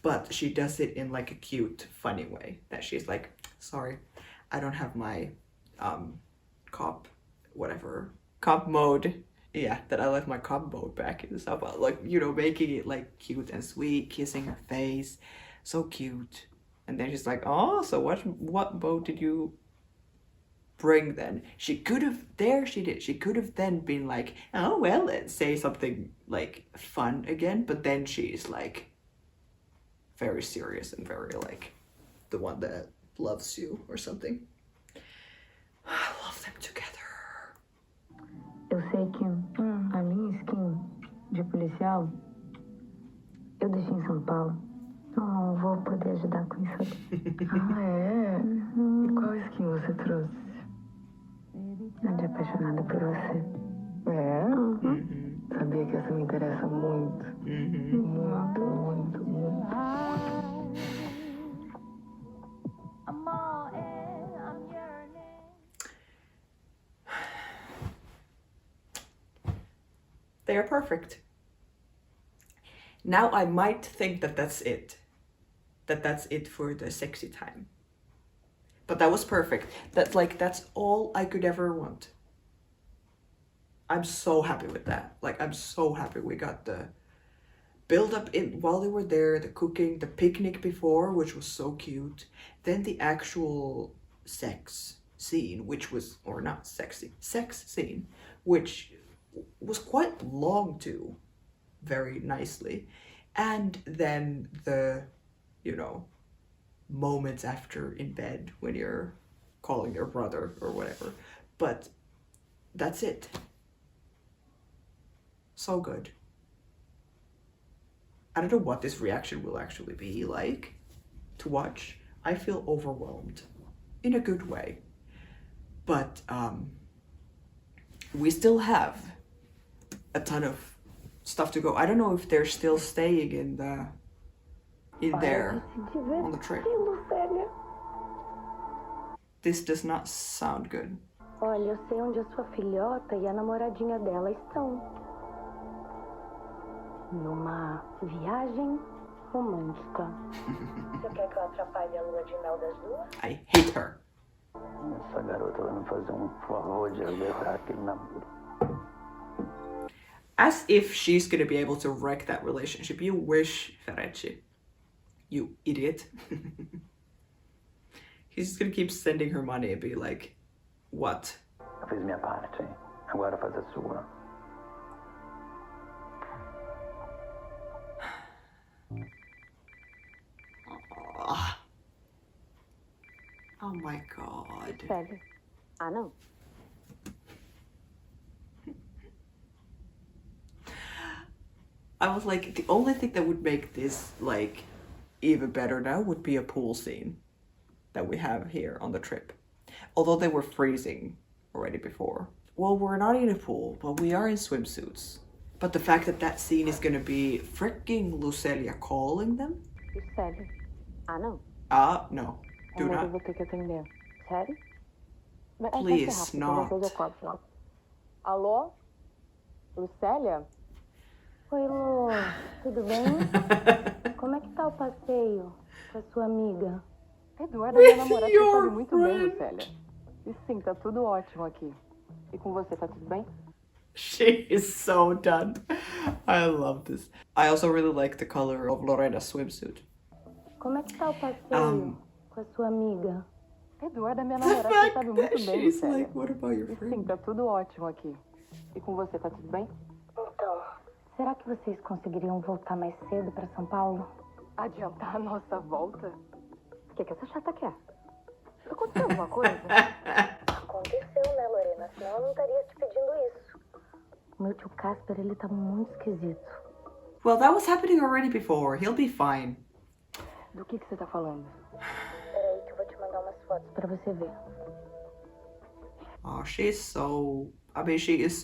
but she does it in like a cute, funny way, that she's like, sorry, I don't have my cop mode. Yeah, that I left my cop mode back in the stuff. Like, you know, making it like cute and sweet, kissing her face, so cute. And then she's like, oh, so what mode did you bring then? She could have then been like, oh well, let's say something like fun again, but then she's like very serious and very like the one that loves you or something. I love them together. Eu sei que a minha skin de policial eu deixei em São Paulo. Não vou poder ajudar com isso aqui. Ah, é? E qual skin você trouxe? de apaixonada por você. É? Uhum. Sabia que você me interessa muito. Uhum. Muito, muito, muito. They are perfect. Now I might think that that's it. That's it for the sexy time. But that was perfect. That's all I could ever want. I'm so happy with that. Like, I'm so happy we got the build up in while they were there, the cooking, the picnic before, which was so cute. Then the actual sex scene, which was, or not sexy, sex scene, which was quite long too, very nicely. And then the, you know, moments after in bed when you're calling your brother or whatever. But that's it. So good. I don't know what this reaction will actually be like to watch. I feel overwhelmed in a good way. But we still have a ton of stuff to go. I don't know if they're still staying in there on the trip. This does not sound good. Olha, eu sei onde a sua filhota e a namoradinha dela estão. Numa viagem romântica. Você quer que eu atrapalhe a lua de mel das duas? I hate her. Essa garota vai me fazer favor de agarrar aquele namoro. As if she's gonna be able to wreck that relationship. You wish, Ferrecci. You idiot. He's just gonna keep sending her money and be like, what? Eu fiz minha parte, agora faz a sua. Oh my god. Sério? Ah, não. I was like, the only thing that would make this like even better now would be a pool scene that we have here on the trip. Although they were freezing already before. Well, we're not in a pool, but we are in swimsuits. But the fact that that scene is gonna be freaking Lucelia calling them? Sério? Ah, não. No. Do not. Eu vou ter que atender. Sério? Please, not. Alô? Lucélia? Oi, Lu. Tudo bem? Como é que tá o passeio com a sua amiga? Eduardo, minha namorada, você your sabe muito bem, friend. Lucélia. E sim, tá tudo ótimo aqui. E com você, tá tudo bem? She is so done. I love this. I also really like the color of Lorena's swimsuit. Como é que tá o passeio com a sua amiga? Eduardo, minha The namorada, você fact sabe that muito bem, she's Lucélia. like, what about your E sim, friend? tá tudo ótimo aqui. E com você, tá tudo bem? Então, será que vocês conseguiriam voltar mais cedo pra São Paulo? Adiantar a nossa volta? O que essa chata quer? Aconteceu alguma coisa? Aconteceu, né, Lorena? Senão eu não estaria te pedindo isso. O meu tio Casper, ele tá muito esquisito. Well, that was happening already before. He'll be fine. Do que você tá falando? Peraí que eu vou te mandar umas fotos pra você ver. Oh, she is so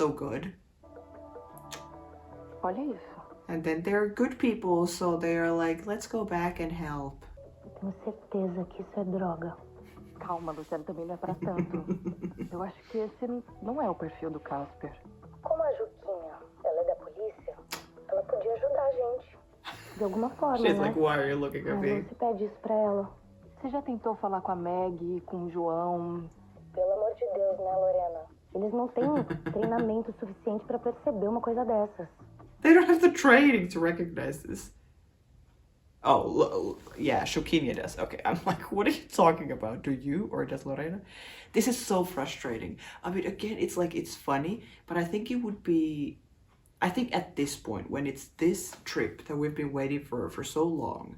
good. Olha isso. And then they're good people, so they're like, let's go back and help. Eu tenho certeza que isso é droga. Calma, Lucélia, também não é pra tanto. Eu acho que esse não é o perfil do Casper. Como a Juquinha, ela é da polícia, ela podia ajudar a gente. De alguma forma, She's né? like, why are you looking at Mas me? não se pede isso pra ela. Você já tentou falar com a Meg, com o João? Pelo amor de Deus, né, Lorena? Eles não têm treinamento suficiente pra perceber uma coisa dessas. They don't have the training to recognize this. Oh, yeah, Juquinha does. Okay, I'm like, what are you talking about? Do you or does Lorena? This is so frustrating. I mean, again, it's like, it's funny, but I think it would be, I think at this point, when it's this trip that we've been waiting for so long,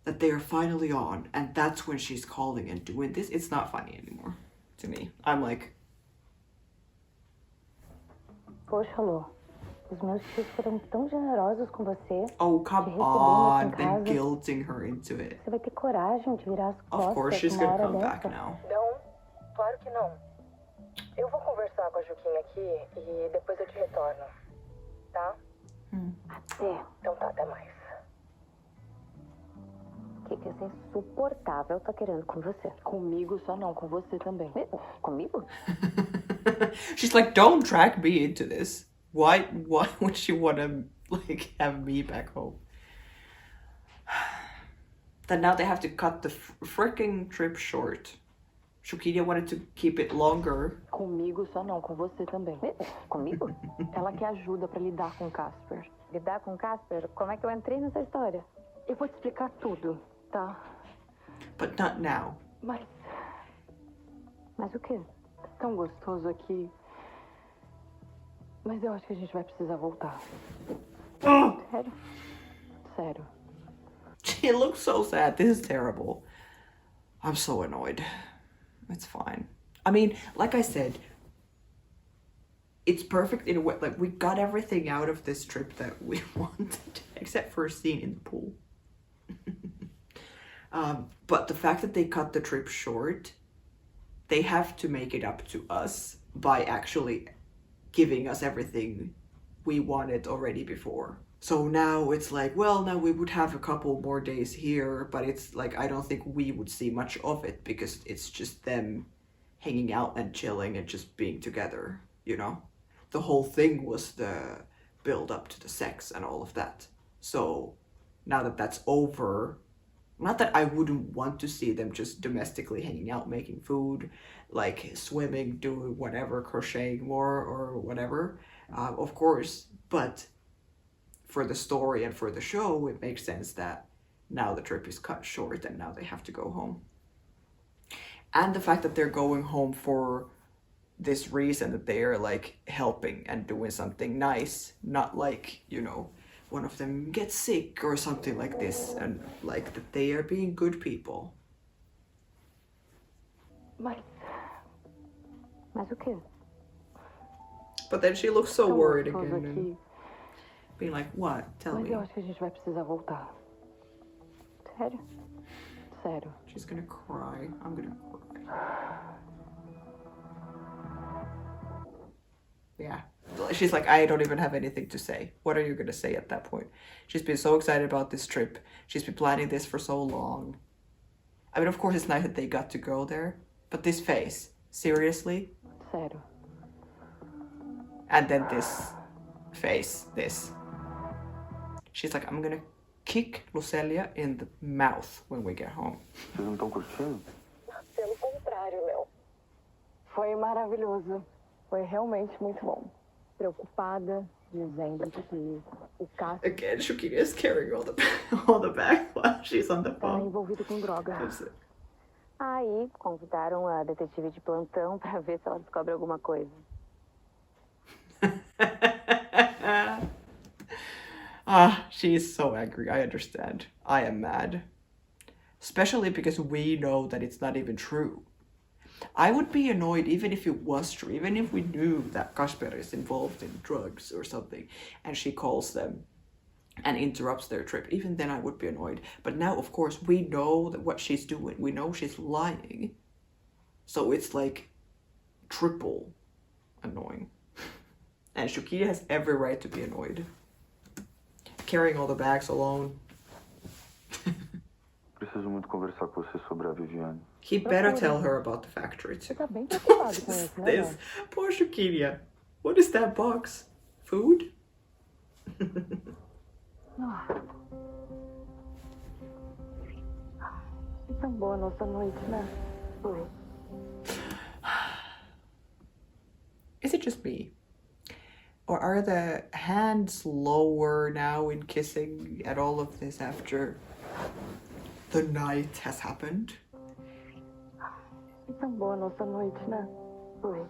that they are finally on, and that's when she's calling and doing this, it's not funny anymore to me. I'm like, Poxa, Lu, os meus tios foram tão generosos com você. oh, come Te recebendo on, aqui em then casa. guilting her into it. Você vai ter coragem de virar as costas Of course, she's uma gonna hora come dessa? back now. Não, claro que não. Eu vou conversar com a Juquinha aqui e depois eu te retorno, tá? Até. Então tá, até mais. O que essa insuportável tá querendo com você? Comigo só não, com você também. Comigo? She's like, don't drag me into this. Why would she want to like have me back home? Then now they have to cut the freaking trip short. Juquinha wanted to keep it longer. Comigo só não, com você também. Comigo? Ela quer ajuda pra lidar com o Casper. Lidar com o Casper? Como é que eu entrei nessa história? Eu vou te explicar tudo, tá? But not now. Mas o quê? é tão gostoso aqui. Mas eu acho que a gente vai precisar voltar. Sério? Sério. She looks so sad. This is terrible. I'm so annoyed. It's fine. I mean, like I said, it's perfect in a way. Like, we got everything out of this trip that we wanted, except for a scene in the pool. But the fact that they cut the trip short, they have to make it up to us by actually giving us everything we wanted already before. So now it's like, well, now we would have a couple more days here, but it's like, I don't think we would see much of it because it's just them hanging out and chilling and just being together, you know? The whole thing was the build up to the sex and all of that. So now that that's over, not that I wouldn't want to see them just domestically hanging out, making food, like swimming, doing whatever, crocheting more or whatever, of course, but for the story and for the show, it makes sense that now the trip is cut short and now they have to go home. And the fact that they're going home for this reason, that they are like helping and doing something nice, not like, you know, one of them gets sick or something like this, and like that they are being good people. Mas o quê? But then she looks so tão worried gostoso again and aqui. being like, what? Tell Mas me. eu acho que a gente vai precisar voltar. Sério? Sério. She's gonna cry. I'm gonna cry. Yeah. She's like, I don't even have anything to say. What are you gonna say at that point? She's been so excited about this trip. She's been planning this for so long. I mean, of course, it's nice that they got to go there, but this face, seriously? Sério. And then this face, this. She's like, I'm gonna kick Lucelia in the mouth when we get home. Vocês não estão curtindo? Pelo contrário, Léo. Foi maravilhoso. Foi realmente muito bom. Preocupada, dizendo que o Casper Again, Juquinha is carrying all the bag while she's on the tá phone. envolvido com droga. Aí, convidaram a detetive de plantão pra ver se ela descobre alguma coisa. She's so angry. I understand. I am mad. Especially because we know that it's not even true. I would be annoyed even if it was true, even if we knew that Kasper is involved in drugs or something, and she calls them and interrupts their trip. Even then I would be annoyed. But now, of course, we know that what she's doing. We know she's lying. So it's like triple annoying. And Juquinha has every right to be annoyed. Carrying all the bags alone. Preciso muito conversar com você sobre a Viviane. He better tell her about the factory too. Você tá bem preocupado com What's isso, né, this? Léo? Poor Juquinha. What is that box? Food? É tão boa a nossa noite, né? Foi. Is it just me? Or are the hands lower now in kissing at all of this after the night has happened? É tão boa a nossa noite, né? Foi.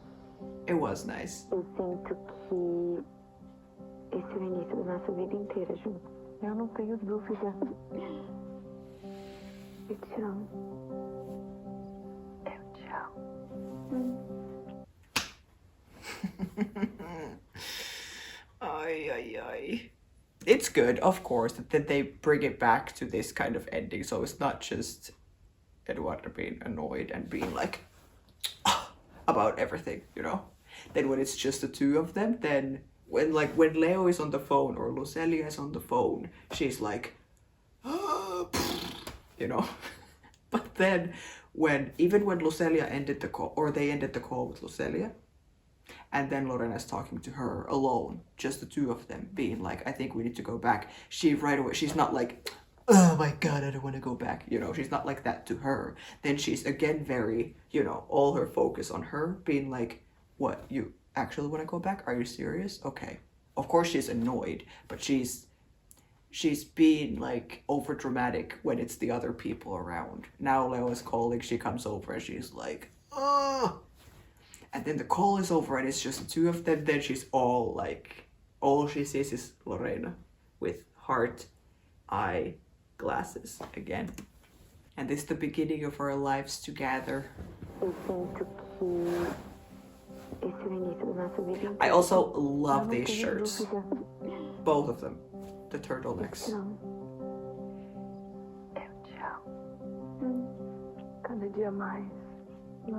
It was nice. Eu sinto que esse é o início da nossa vida inteira juntos. Eu não tenho dúvida. Eu te amo. Eu te amo. Ay, ay, ay. It's good, of course, that they bring it back to this kind of ending, so it's not just Eduardo being annoyed and being like, "Oh, about everything, you know? Then when it's just the two of them, then when Leo is on the phone or Lucelia is on the phone, she's like, you know? But then even when Lucelia ended the call, or they ended the call with Lucelia, and then Lorena's talking to her alone, just the two of them, being like, I think we need to go back. She right away, she's not like, oh my god, I don't want to go back. You know, she's not like that to her. Then she's again very, you know, all her focus on her, being like, what, you actually want to go back? Are you serious? Okay. Of course she's annoyed, but she's being like over dramatic when it's the other people around. Now Leo is calling, she comes over and she's like, oh. And then the call is over and it's just the two of them. Then she's all like, all she sees is Lorena with heart eye glasses again. And this is the beginning of our lives together. I also love these shirts. Both of them. The turtlenecks. Cada dia mais.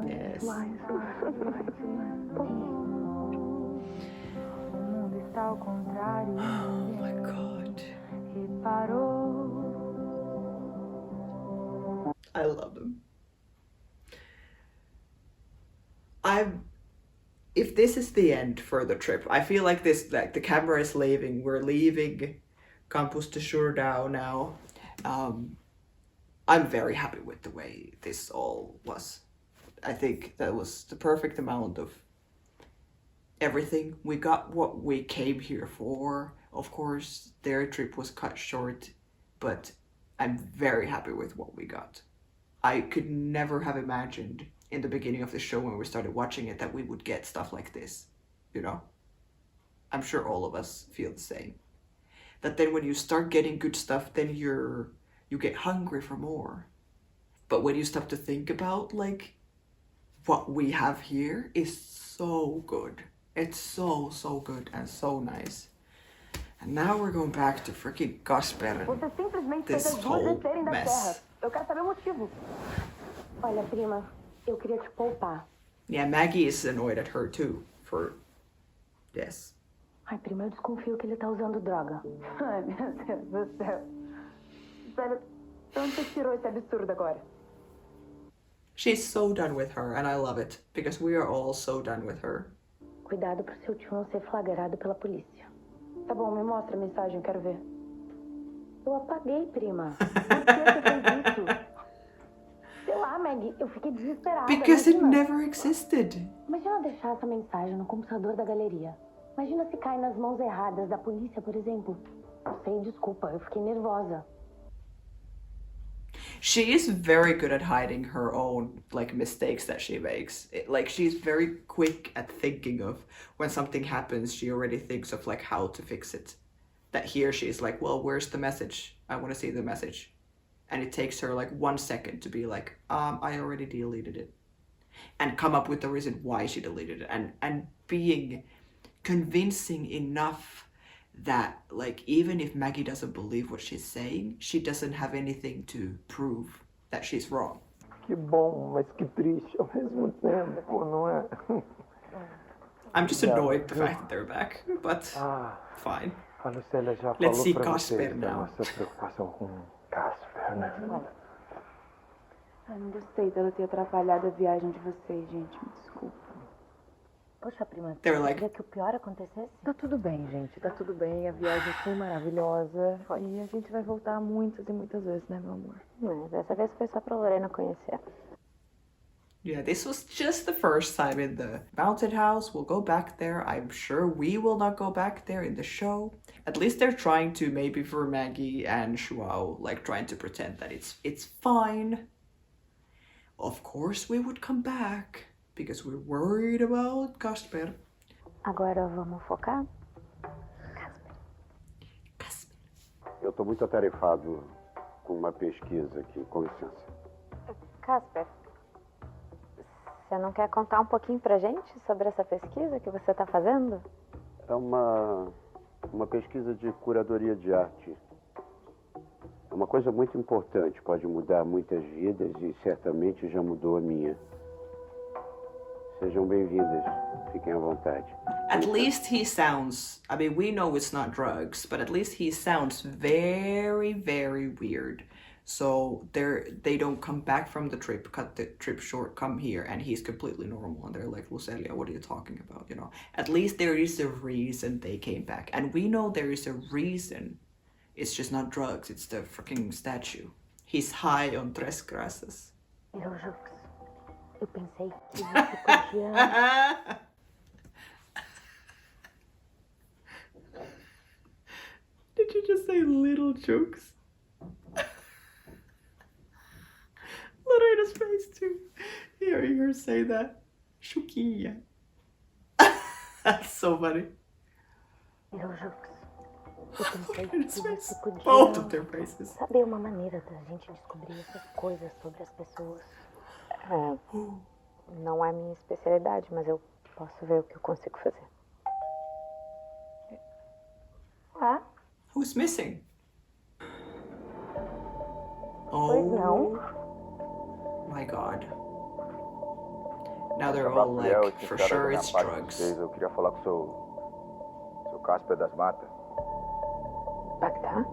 Yes. Oh my god. I love them. If this is the end for the trip, I feel like this, like the camera is leaving. We're leaving Campus de Jordão now. I'm very happy with the way this all was. I think that was the perfect amount of everything. We got what we came here for. Of course, their trip was cut short, but I'm very happy with what we got. I could never have imagined in the beginning of the show when we started watching it that we would get stuff like this, you know? I'm sure all of us feel the same. That then when you start getting good stuff, then you get hungry for more. But when you stop to think about like what we have here is so good. It's so good and so nice. And now we're going back to freaking Casper. This whole mess. Eu quero saber o motivo. Olha, prima, eu queria te poupar. Yeah, Maggie is annoyed at her too for this. Ai, prima, eu desconfio que ele tá usando droga. Ai, meu Deus do céu. Sério, de onde você tirou esse absurdo agora? She's so done with her, and I love it, because we are all so done with her. Cuidado pro seu tio não ser flagrado pela polícia. Tá bom, me mostra a mensagem, eu quero ver. Eu apaguei, prima. Por que você fez isso? Sei lá, Maggie, eu fiquei desesperada. Because it imagina. never existed. Imagina deixar essa mensagem no computador da galeria. Imagina se cai nas mãos erradas da polícia, por exemplo. Não sei, desculpa, eu fiquei nervosa. She is very good at hiding her own like mistakes that she makes. Like she's very quick at thinking of when something happens, she already thinks of like how to fix it. That here she's like, well, where's the message? I want to see the message. And it takes her like 1 second to be like, I already deleted it. And come up with the reason why she deleted it. And being convincing enough that like even if Maggie doesn't believe what she's saying, she doesn't have anything to prove that she's wrong. Que bom, mas que triste ao mesmo tempo, não é? I'm just annoyed the fact that they're back, but fine. A Lucélia já Let's falou see pra Casper vocês da now. nossa preocupação com Casper, né? Ai, não gostei dela ter atrapalhado a viagem de vocês, gente. Me desculpa. Poxa, prima, They're like, queria que o pior acontecesse? Tá tudo bem, gente. Tá tudo bem. A viagem foi maravilhosa. E a gente vai voltar muitas e muitas vezes, né, meu amor? Dessa vez foi só pra Lorena conhecer. yeah, this was just the first time in the mountain house. We'll go back there. I'm sure we will not go back there in the show. At least they're trying to, maybe for Maggie and Shuao, like trying to pretend that it's fine. Of course we would come back because we're worried about Casper. Agora vamos focar? Casper. Eu estou muito atarefado com uma pesquisa aqui, com licença. Casper, você não quer contar um pouquinho pra gente sobre essa pesquisa que você tá fazendo? É uma pesquisa de curadoria de arte. É uma coisa muito importante, pode mudar muitas vidas e certamente já mudou a minha. Sejam bem-vindas. Fiquem à vontade. At least he sounds, I mean, we know it's not drugs, but at least he sounds very, very weird. So they don't come back from the trip, cut the trip short, come here, and he's completely normal. And they're like, Lucelia, what are you talking about? You know, at least there is a reason they came back. And we know there is a reason. It's just not drugs, it's the freaking statue. He's high on Três, Graças. Eu pensei que você podia... Did you just say little jokes? Lorena's face too. Hearing her say that. Juquinha. That's so funny. Lorena's face. Both of their faces. Saber uma maneira da gente descobrir essas coisas sobre as pessoas. Não é minha especialidade, mas eu posso ver o que eu consigo fazer. Ah? Who's missing? Pois não. My God. Now they're all like, for sure it's drugs. Eu queria falar com o seu Casper das Matas. Bagdá?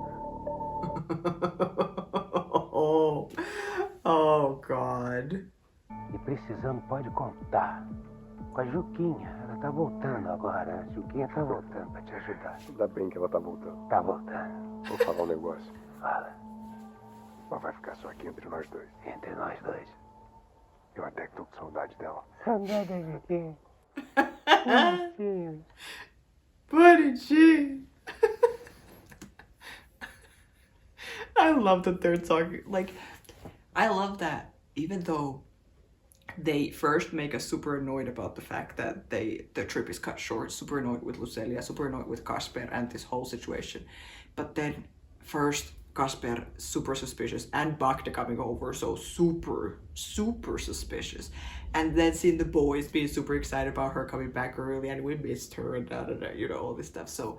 Oh, God. E precisando, pode contar. Com a Juquinha. Ela tá voltando agora. A Juquinha tá voltando pra te ajudar. Ainda bem que ela tá voltando. Tá voltando. Vou falar um negócio. Fala. Mas vai ficar só aqui entre nós dois. Entre nós dois. Eu até que tô com saudade dela. Saudade da Juquinha. Bonitinho. Bonitinho. I love that they're talking. Like, I love that. Even though they first make us super annoyed about the fact that the trip is cut short, super annoyed with Lucelia, super annoyed with Casper and this whole situation. But then first Casper super suspicious and Bagda coming over, so super suspicious. And then seeing the boys being super excited about her coming back early and we missed her and you know, all this stuff. So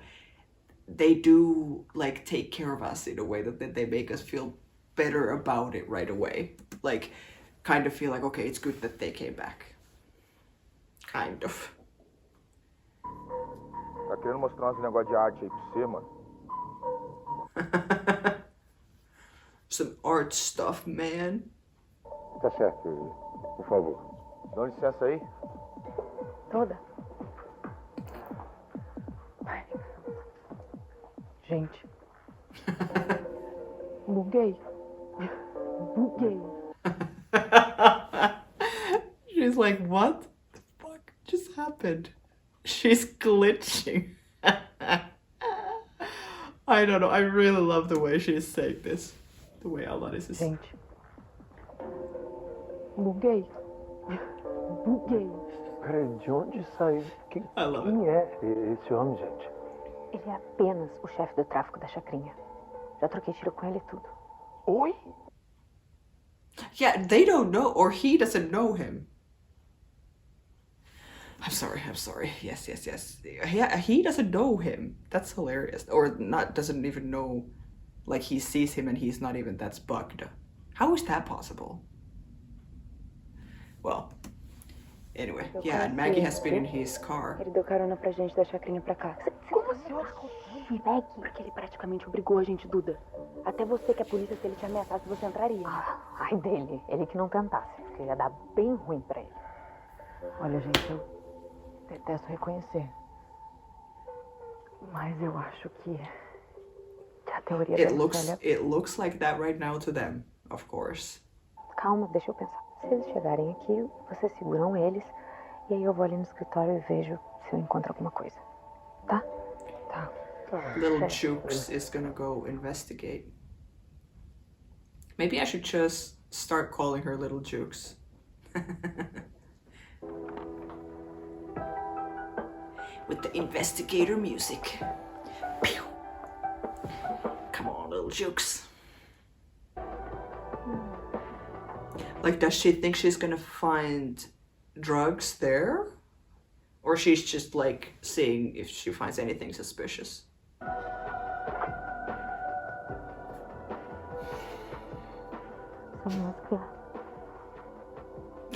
they do like take care of us in a way that they make us feel better about it right away. Like, kind of feel like, okay, it's good that they came back. Kind of. Tá querendo mostrar uns negócios de arte aí pra você, mano? Some art stuff, man. Tá certo, por favor. Dá licença aí. Toda. Gente. Buguei. She's like, what the fuck just happened? She's glitching. I don't know. I really love the way she's saying this. The way Alanis is. Gente. Buguei. Peraí, de onde saiu? Quem é esse homem, gente? Ele é apenas o chefe do tráfico da chacrinha. Já troquei tiro com ele e tudo. Oi? Yeah, they don't know, or he doesn't know him. I'm sorry. Yes. Yeah, he doesn't know him. That's hilarious. Or not, doesn't even know, like he sees him and he's not even, that's bugged. How is that possible? Well, anyway, yeah, and Maggie has been in his car. Ele deu carona pra gente da chacrinha pra cá. Como assim? Maggie? Porque ele praticamente obrigou a gente, Duda. Até você que é polícia, se ele te ameaçasse, você entraria. Ai dele. Ele que não tentasse, porque ia dar bem ruim pra ele. Olha, gente, eu detesto reconhecer. Mas eu acho que a teoria It looks like that right now to them, of course. Calma, deixa eu pensar. Se eles chegarem aqui, vocês seguram eles. E aí eu vou ali no escritório e vejo se eu encontro alguma coisa. Tá? Tá. Little Jukes is gonna go investigate. Maybe I should just start calling her Little Jukes. With the investigator music. Pew. Come on, Little Jukes. Like, does she think she's gonna find drugs there? Or she's just like seeing if she finds anything suspicious?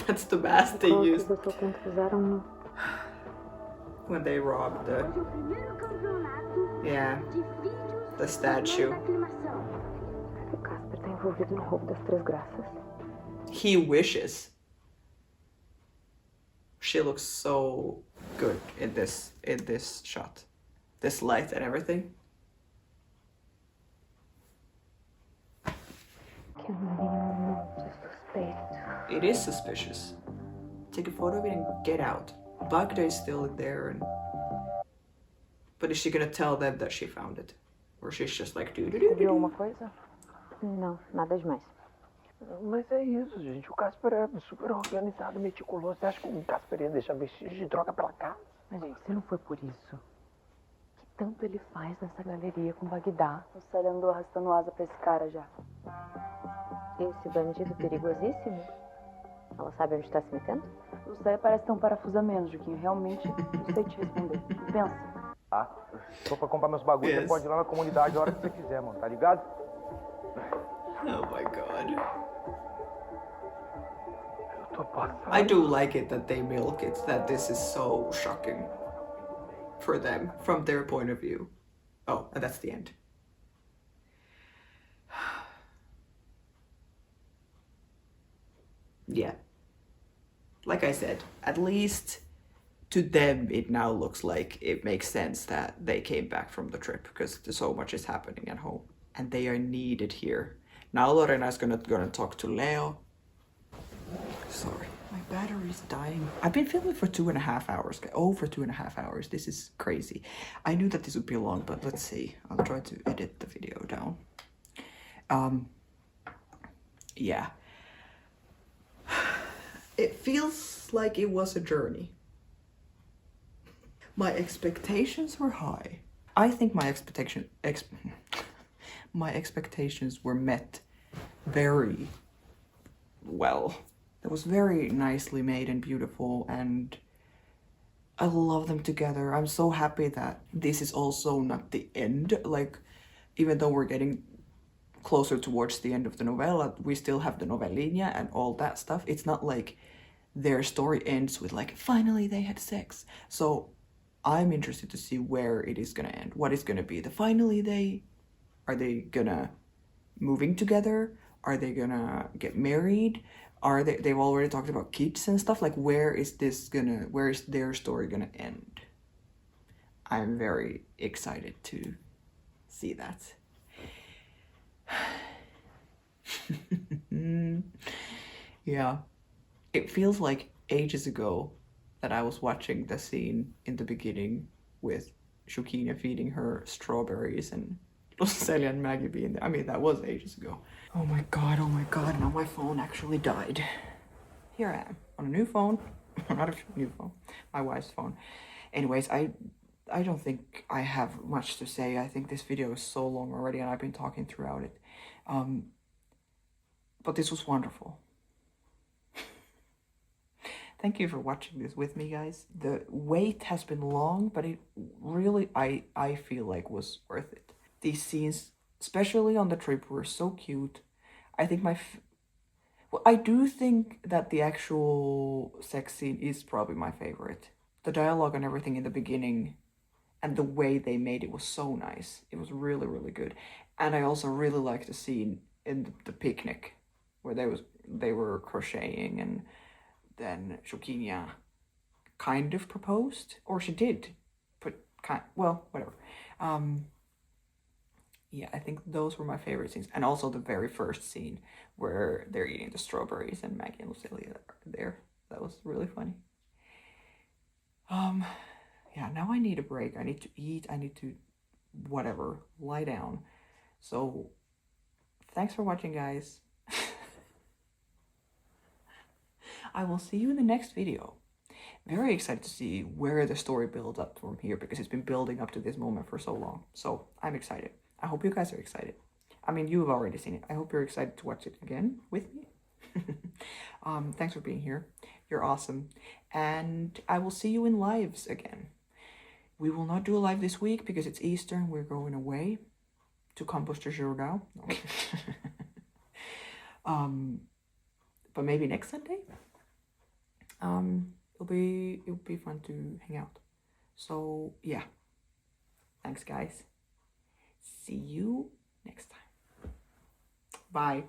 That's the mask they used when they robbed the... Yeah, the statue. O Casper tá envolvido no roubo das Três Graças. He wishes. She looks so good in this shot. This light and everything. It is suspicious. Take a photo of it and get out. Bagda is still there, and... But is she gonna tell them that she found it? Or she's just like, Viu alguma coisa? Não, nada demais. Mas é isso, gente. O Casper é super organizado, meticuloso. Você acha que o Casper ia deixar vestígios de droga pela casa? Mas, gente, se não foi por isso, que tanto ele faz nessa galeria com Bagdá? O Célio andou arrastando asa pra esse cara já. Esse bandido perigosíssimo? Ela sabe onde tá se metendo? O Célio parece ter um parafuso a menos, Juquinha. Realmente, não sei te responder. Pensa. Ah, se for pra comprar meus bagulhos, você pode ir lá na comunidade a hora que você quiser, mano. Tá ligado? Oh my god. Eu tô passando. I do like it that they milk it, that this is so shocking for them, from their point of view. Oh, and that's the end. Yeah. Like I said, at least to them it now looks like it makes sense that they came back from the trip, because so much is happening at home and they are needed here. Now Lorena is gonna talk to Leo. Sorry, my battery's dying. I've been filming for 2.5 hours, over 2.5 hours. This is crazy. I knew that this would be long, but let's see. I'll try to edit the video down. Yeah. It feels like it was a journey. My expectations were high. I think my expectations were met very well. It was very nicely made and beautiful, and I love them together. I'm so happy that this is also not the end. Like, even though we're getting closer towards the end of the novella, we still have the novellinha and all that stuff. It's not like their story ends with like, finally they had sex. So I'm interested to see where it is gonna end. What is gonna be the finally they... Are they gonna moving together? Are they gonna get married? Are they've already talked about kids and stuff? Like, where is their story gonna end? I'm very excited to see that. Yeah, it feels like ages ago that I was watching the scene in the beginning with Juquinha feeding her strawberries and Celia and Maggie being there. I mean, that was ages ago. Oh my god, now my phone actually died. Here I am, on a new phone. Not a new phone, my wife's phone. Anyways, I don't think I have much to say. I think this video is so long already and I've been talking throughout it. But this was wonderful. Thank you for watching this with me, guys. The wait has been long, but it really, I feel like was worth it. These scenes, especially on the trip, were so cute. I think well, I do think that the actual sex scene is probably my favorite. The dialogue and everything in the beginning and the way they made it was so nice. It was really, really good. And I also really liked the scene in the picnic where they were crocheting, and then Juquinha kind of proposed, or she did, but well, whatever. Yeah, I think those were my favorite scenes. And also the very first scene where they're eating the strawberries and Maggie and Lucilia are there. That was really funny. Yeah, now I need a break. I need to eat. I need to, whatever, lie down. So, thanks for watching, guys. I will see you in the next video. Very excited to see where the story builds up from here, because it's been building up to this moment for so long. So, I'm excited. I hope you guys are excited. I mean, you've already seen it. I hope you're excited to watch it again with me. Thanks for being here. You're awesome. And I will see you in lives again. We will not do a live this week because it's Easter and we're going away to Composter Jordão. But maybe next Sunday? it'll be fun to hang out. So yeah, thanks guys. See you next time. Bye.